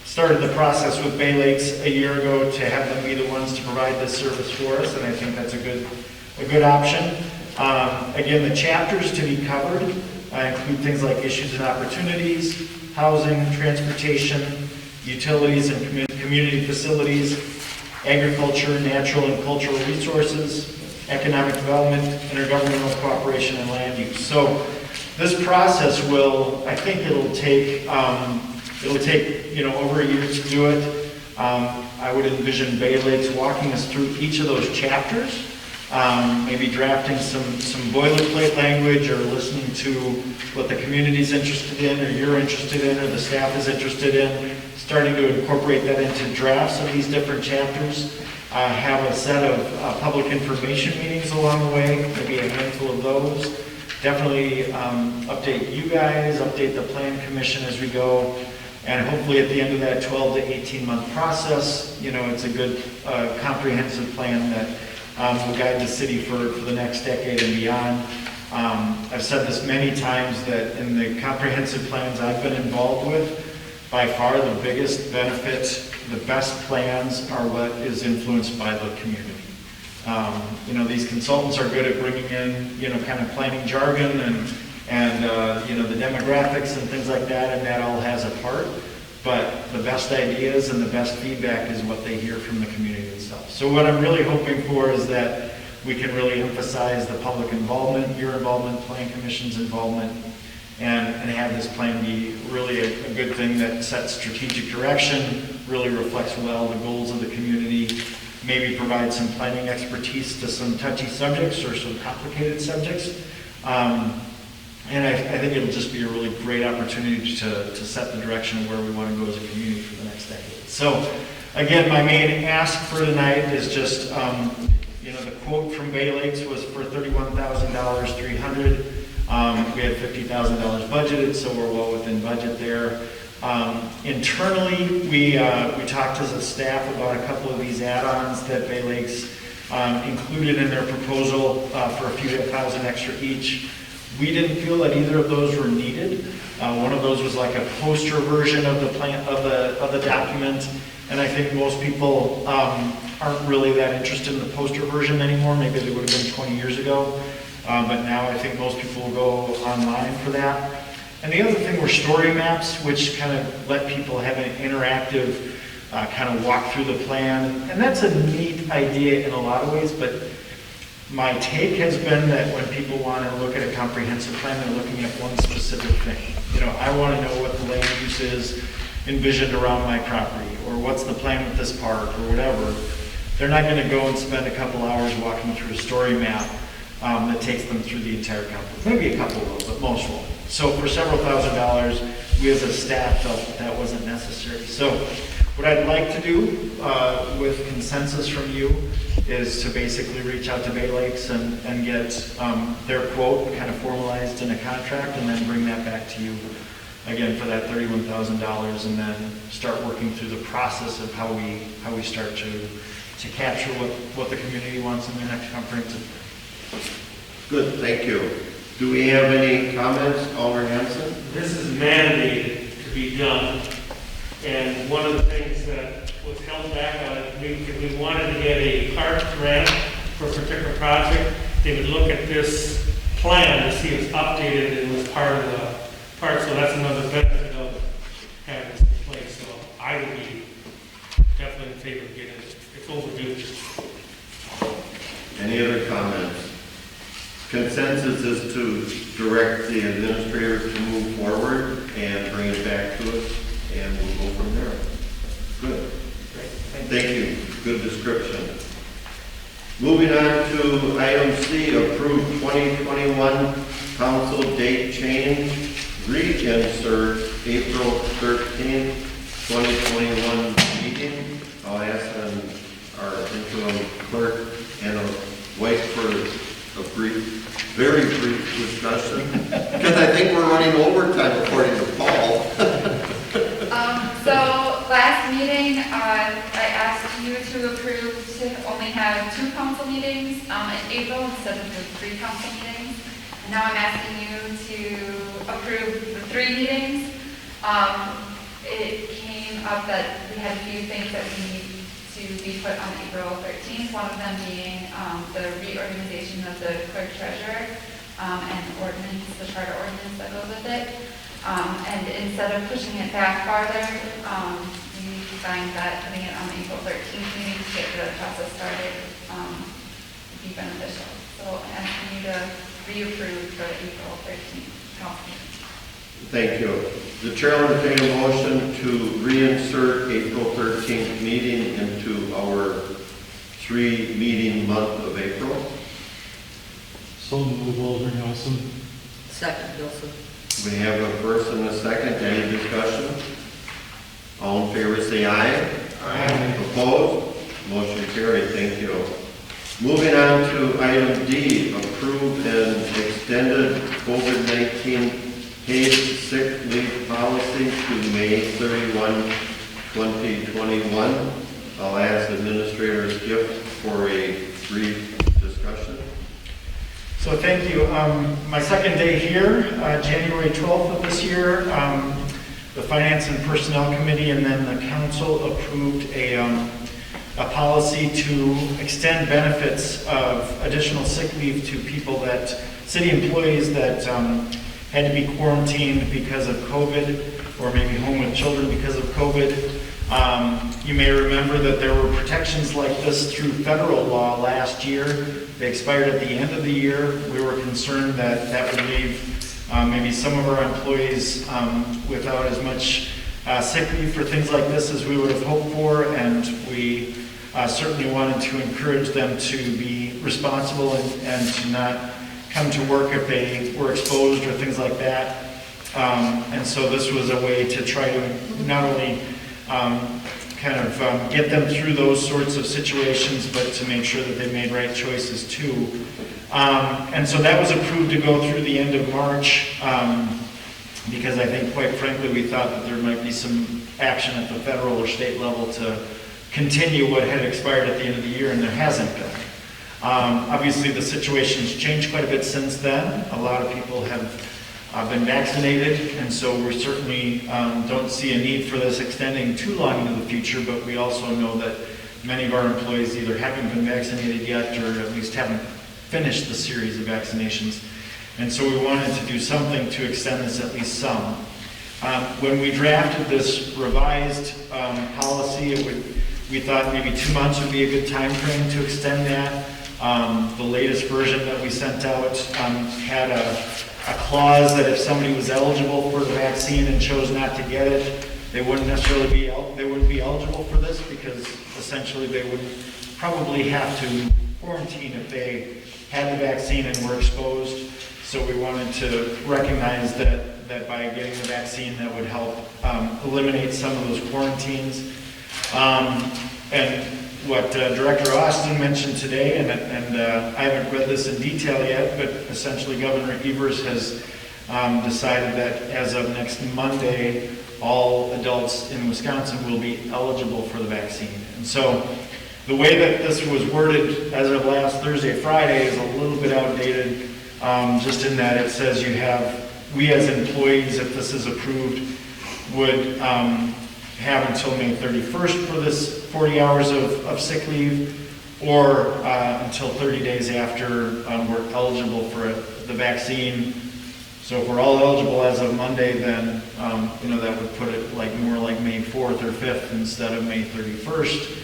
started the process with Bay Lakes a year ago to have them be the ones to provide this service for us, and I think that's a good option. Again, the chapters to be covered include things like issues and opportunities, housing, transportation, utilities and community facilities, agriculture, natural and cultural resources, economic development, intergovernmental cooperation, and land use. So this process I think it'll take over a year to do it. I would envision Bay Lakes walking us through each of those chapters, maybe drafting some boilerplate language, or listening to what the community's interested in, or you're interested in, or the staff is interested in, starting to incorporate that into drafts of these different chapters. Have a set of public information meetings along the way, maybe a handful of those. Definitely update you guys, update the Plan Commission as we go, and hopefully at the end of that 12 to 18 month process, it's a good comprehensive plan that will guide the city for the next decade and beyond. I've said this many times that in the comprehensive plans I've been involved with, by far the biggest benefit, the best plans are what is influenced by the community. These consultants are good at bringing in, kind of planning jargon and the demographics and things like that, and that all has a part. But the best ideas and the best feedback is what they hear from the community itself. So what I'm really hoping for is that we can really emphasize the public involvement, your involvement, Plan Commission's involvement, and have this plan be really a good thing that sets strategic direction, really reflects well the goals of the community, maybe provide some planning expertise to some touchy subjects or some complicated subjects. And I think it'll just be a really great opportunity to set the direction of where we want to go as a community for the next decade. So again, my main ask for tonight is just, the quote from Bay Lakes was for $31,300. We had $50,000 budgeted, so we're well within budget there. Internally, we talked as a staff about a couple of these add-ons that Bay Lakes included in their proposal for a few thousand extra each. We didn't feel that either of those were needed. One of those was like a poster version of the plan of the document, and I think most people aren't really that interested in the poster version anymore. Maybe they would have been 20 years ago. But now I think most people will go online for that. And the other thing were story maps, which kind of let people have an interactive kind of walk through the plan. And that's a neat idea in a lot of ways, but my take has been that when people want to look at a comprehensive plan, they're looking at one specific thing. I want to know what the land use is envisioned around my property, or what's the plan with this park, or whatever. They're not going to go and spend a couple hours walking through a story map that takes them through the entire complex. Maybe a couple will, but most won't. So for several $1,000s, we as a staff felt that wasn't necessary. So What I'd like to do with consensus from you is to basically reach out to Bay Lakes and get their quote kind of formalized in a contract and then bring that back to you again for that $31,000 and then start working through the process of how we start to capture what the community wants in their next comprehensive. Good, thank you. Do we have any comments, Alderman Hanson? This is mandated to be done. And one of the things that was held back on it, we wanted to get a park grant for a particular project. They would look at this plan to see if it's updated and was part of the park. So that's another benefit of having this in place. So I would be definitely in favor of getting it. It's overdue. Any other comments? Consensus is to direct the administrator to move forward and bring it back to us, and we'll go from there. Good. Thank you. Good description. Moving on to item C, approve 2021 council date change, reinsert April 13th, 2021 meeting. I'll ask our interim clerk and wait for a very brief discussion, because I think we're running overtime according to Paul. So last meeting, I asked you to approve to only have 2 council meetings in April instead of the 3 council meetings. And now I'm asking you to approve the 3 meetings. It came up that we had a few things that we need to be put on April 13th, one of them being the reorganization of the clerk treasurer and ordinance, the charter ordinance that goes with it. And instead of pushing it back farther, we find that putting it on the April 13th meeting to get the process started would be beneficial. So I'm asking you to reapprove the April 13th council meeting. Thank you. The chair will entertain a motion to reinsert April 13th meeting into our 3-meeting month of April. So move, Alderman Nelson. Second, Gilson. We have a first and a second. Any discussion? All in favor say aye. Aye. Opposed? Motion carried. Thank you. Moving on to item D, approve an extended COVID-19 paid sick leave policy to May 31, 2021. I'll ask Administrator Gift for a brief discussion. So thank you. My second day here, January 12th of this year, the Finance and Personnel Committee and then the Council approved a policy to extend benefits of additional sick leave to people that, city employees that had to be quarantined because of COVID or maybe home with children because of COVID. You may remember that there were protections like this through federal law last year. They expired at the end of the year. We were concerned that that would leave maybe some of our employees without as much sick leave for things like this as we would have hoped for, and we certainly wanted to encourage them to be responsible and to not come to work if they were exposed or things like that. And so this was a way to try to not only get them through those sorts of situations, but to make sure that they made right choices too. And so that was approved to go through the end of March, because I think, quite frankly, we thought that there might be some action at the federal or state level to continue what had expired at the end of the year, and there hasn't been. Obviously, the situation's changed quite a bit since then. A lot of people have been vaccinated, and so we certainly don't see a need for this extending too long into the future, but we also know that many of our employees either haven't been vaccinated yet or at least haven't finished the series of vaccinations. And so we wanted to do something to extend this at least some. When we drafted this revised policy, we thought maybe 2 months would be a good time frame to extend that. The latest version that we sent out had a clause that if somebody was eligible for the vaccine and chose not to get it, they wouldn't necessarily be eligible for this, because essentially they would probably have to quarantine if they had the vaccine and were exposed. So we wanted to recognize that by getting the vaccine, that would help eliminate some of those quarantines. And what Director Austin mentioned today, and I haven't read this in detail yet, but essentially Governor Evers has decided that as of next Monday, all adults in Wisconsin will be eligible for the vaccine. And so the way that this was worded as of last Thursday, Friday is a little bit outdated, just in that it says we as employees, if this is approved, would have until May 31st for this 40 hours of sick leave, or until 30 days after we're eligible for the vaccine. So if we're all eligible as of Monday, then that would put it more like May 4th or 5th instead of May 31st.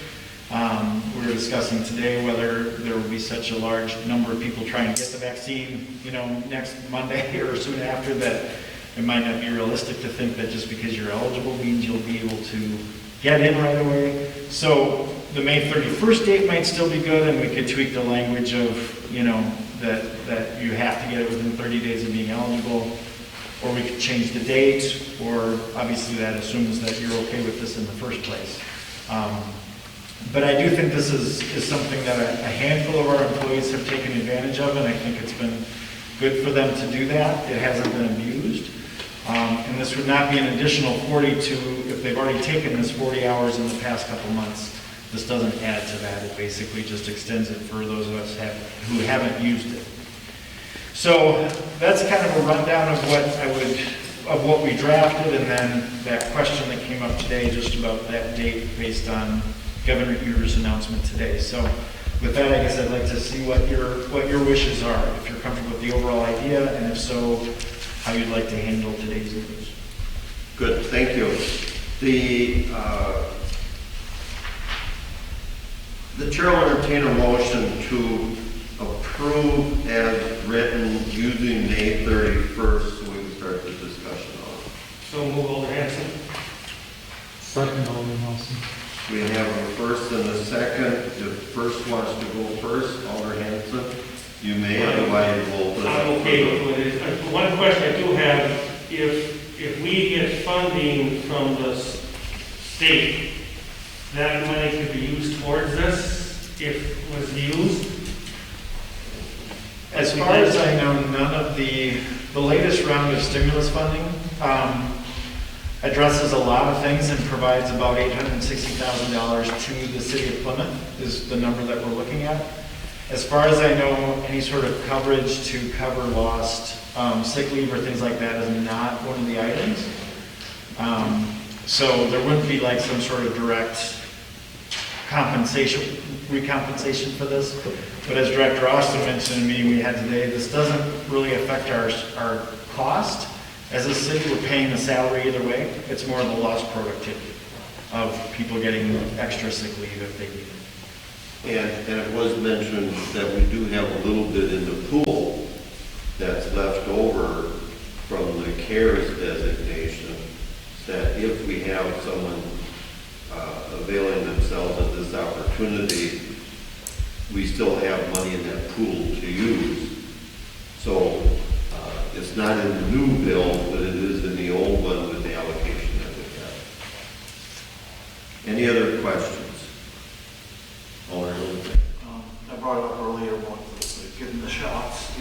We were discussing today whether there will be such a large number of people trying to get the vaccine, next Monday or soon after, that it might not be realistic to think that just because you're eligible means you'll be able to get in right away. So the May 31st date might still be good, and we could tweak the language of, that you have to get it within 30 days of being eligible, or we could change the date, or obviously that assumes that you're okay with this in the first place. But I do think this is something that a handful of our employees have taken advantage of, and I think it's been good for them to do that. It hasn't been abused. And this would not be an additional 42 if they've already taken this 40 hours in the past couple months. This doesn't add to that. It basically just extends it for those of us who haven't used it. So that's kind of a rundown of what we drafted, and then that question that came up today just about that date based on Governor Evers' announcement today. So with that, I guess I'd like to see what your wishes are, if you're comfortable with the overall idea, and if so, how you'd like to handle today's news. Good, thank you. The chair will entertain a motion to approve as written using May 31st, so we can start the discussion on it. So move, Alder Hanson. Second, Alderman Nelson. We have a first and a second. If the first wants to go first, Alder Hanson, you may, otherwise we'll put it up. I'm okay with what it is. One question I do have, if we get funding from the state, that money could be used towards this, if it was used? As far as I know, none of the latest round of stimulus funding addresses a lot of things and provides about $860,000 to the city of Plymouth, is the number that we're looking at. As far as I know, any sort of coverage to cover lost sick leave or things like that is not one of the items. So there wouldn't be like some sort of direct recompensation for this. But as Director Austin mentioned in a meeting we had today, this doesn't really affect our cost. As a city, we're paying the salary either way. It's more the lost productivity of people getting extra sick leave if they need it. And it was mentioned that we do have a little bit in the pool that's left over from the CARES designation, that if we have someone availing themselves of this opportunity, we still have money in that pool to use. So it's not in the new bill, but it is in the old one with the allocation that we have. Any other questions? Alderman Luther. I brought it up earlier about getting the shots, I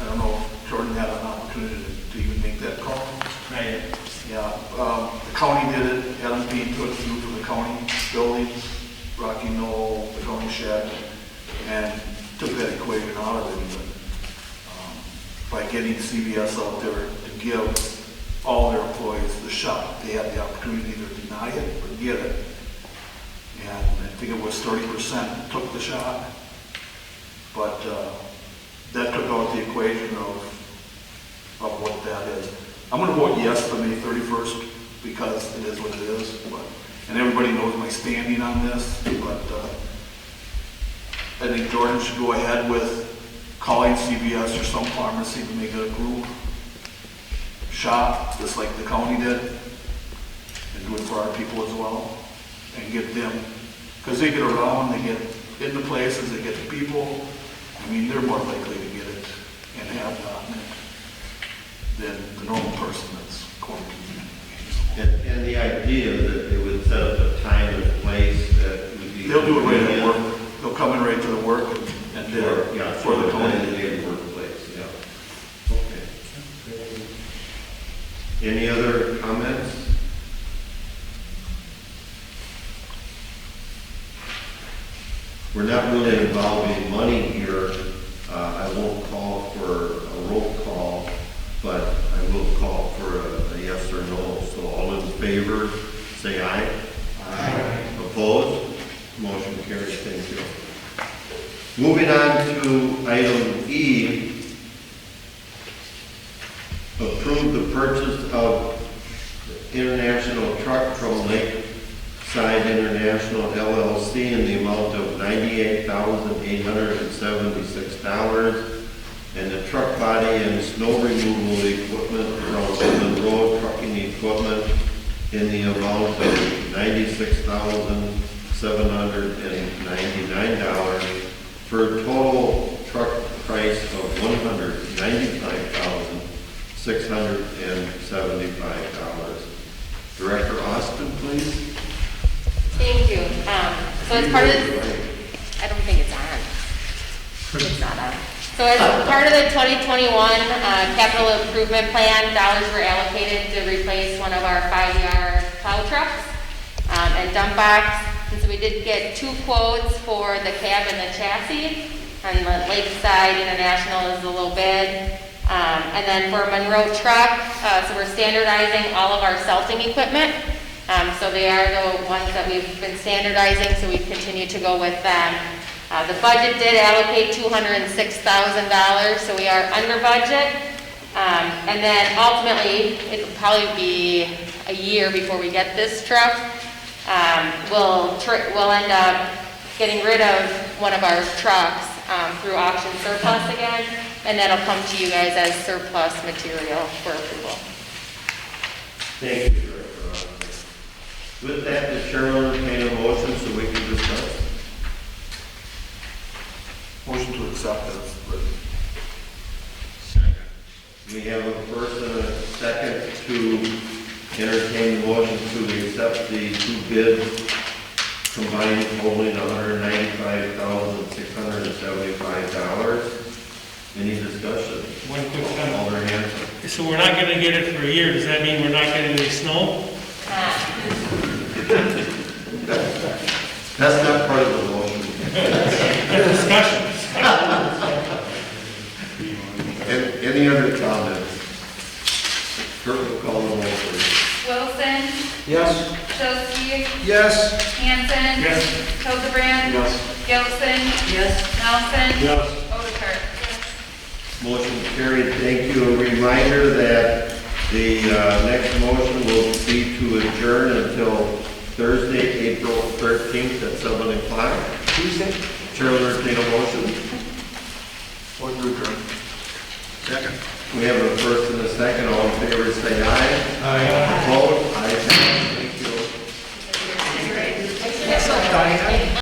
don't know if Jordan had an opportunity to even make that call. Not yet. Yeah, the county did it, Adam Payne put it through for the county buildings, Rocky Knoll, the county shed, and took that equation out of it even. By getting CVS out there to give all their employees the shot, they had the opportunity to either deny it or get it. And I think it was 30% took the shot, but that took out the equation of what that is. I'm going to vote yes for May 31st because it is what it is, and everybody knows my standing on this, but I think Jordan should go ahead with calling CVS or some pharmacy to make it a group shot, just like the county did, and do it for our people as well, and get them, because they get around, they get into places, they get the people, I mean, they're more likely to get it and have gotten it than the normal person that's quarantined. And the idea that they would set up a they'll do it right at work. They'll come in right to the work and do it Yeah, for the county. designated workplace, yeah. Okay. Any other comments? We're not really involving money here. I won't call for a roll call, but I will call for a yes or no. So all in favor, say aye. Aye. Opposed? Motion carries. Thank you. Moving on to item E, approve the purchase of international truck from Lakeside International LLC in the amount of $98,876, and the truck body and snow removal equipment from Monroe Trucking Equipment in the amount of $96,799, for a total truck price of $195,675. Director Austin, please. Thank you. So as part of, I don't think it's on. It's not on. So as part of the 2021 capital improvement plan, dollars were allocated to replace one of our 5-yard plow trucks and dump box. And so we did get 2 quotes for the cab and the chassis, and the Lakeside International is a low bid. And then for Monroe Truck, so we're standardizing all of our salting equipment. So they are the ones that we've been standardizing, so we continue to go with them. The budget did allocate $206,000, so we are under budget. And then ultimately, it'll probably be a year before we get this truck. We'll end up getting rid of one of our trucks through auction surplus again, and that'll come to you guys as surplus material for approval. Thank you, Director Austin. With that, the chair will entertain a motion so we can discuss. Motion to accept as written. We have a first and a second to entertain the motion to accept the 2 bids combined totaling $195,675. Any discussion? One quick comment. Alder Hanson. So we're not gonna get it for a year, does that mean we're not getting any snow? That's not part of the motion. Discussion. Any other comments? Clerk will call the roll, please. Wilson, Yes. Bilski, Yes. Hanson. Yes. Hildebrand. Yes. Gilson. Yes. Nelson. Yes. Odenkirk. Motion carried. Thank you. A reminder that the next motion will be to adjourn until Thursday, April 13th at 7 o'clock. Tuesday? Chair will entertain a motion. Motion to adjourn. Second. We have a first and a second. All in favor, say aye. Aye. Opposed?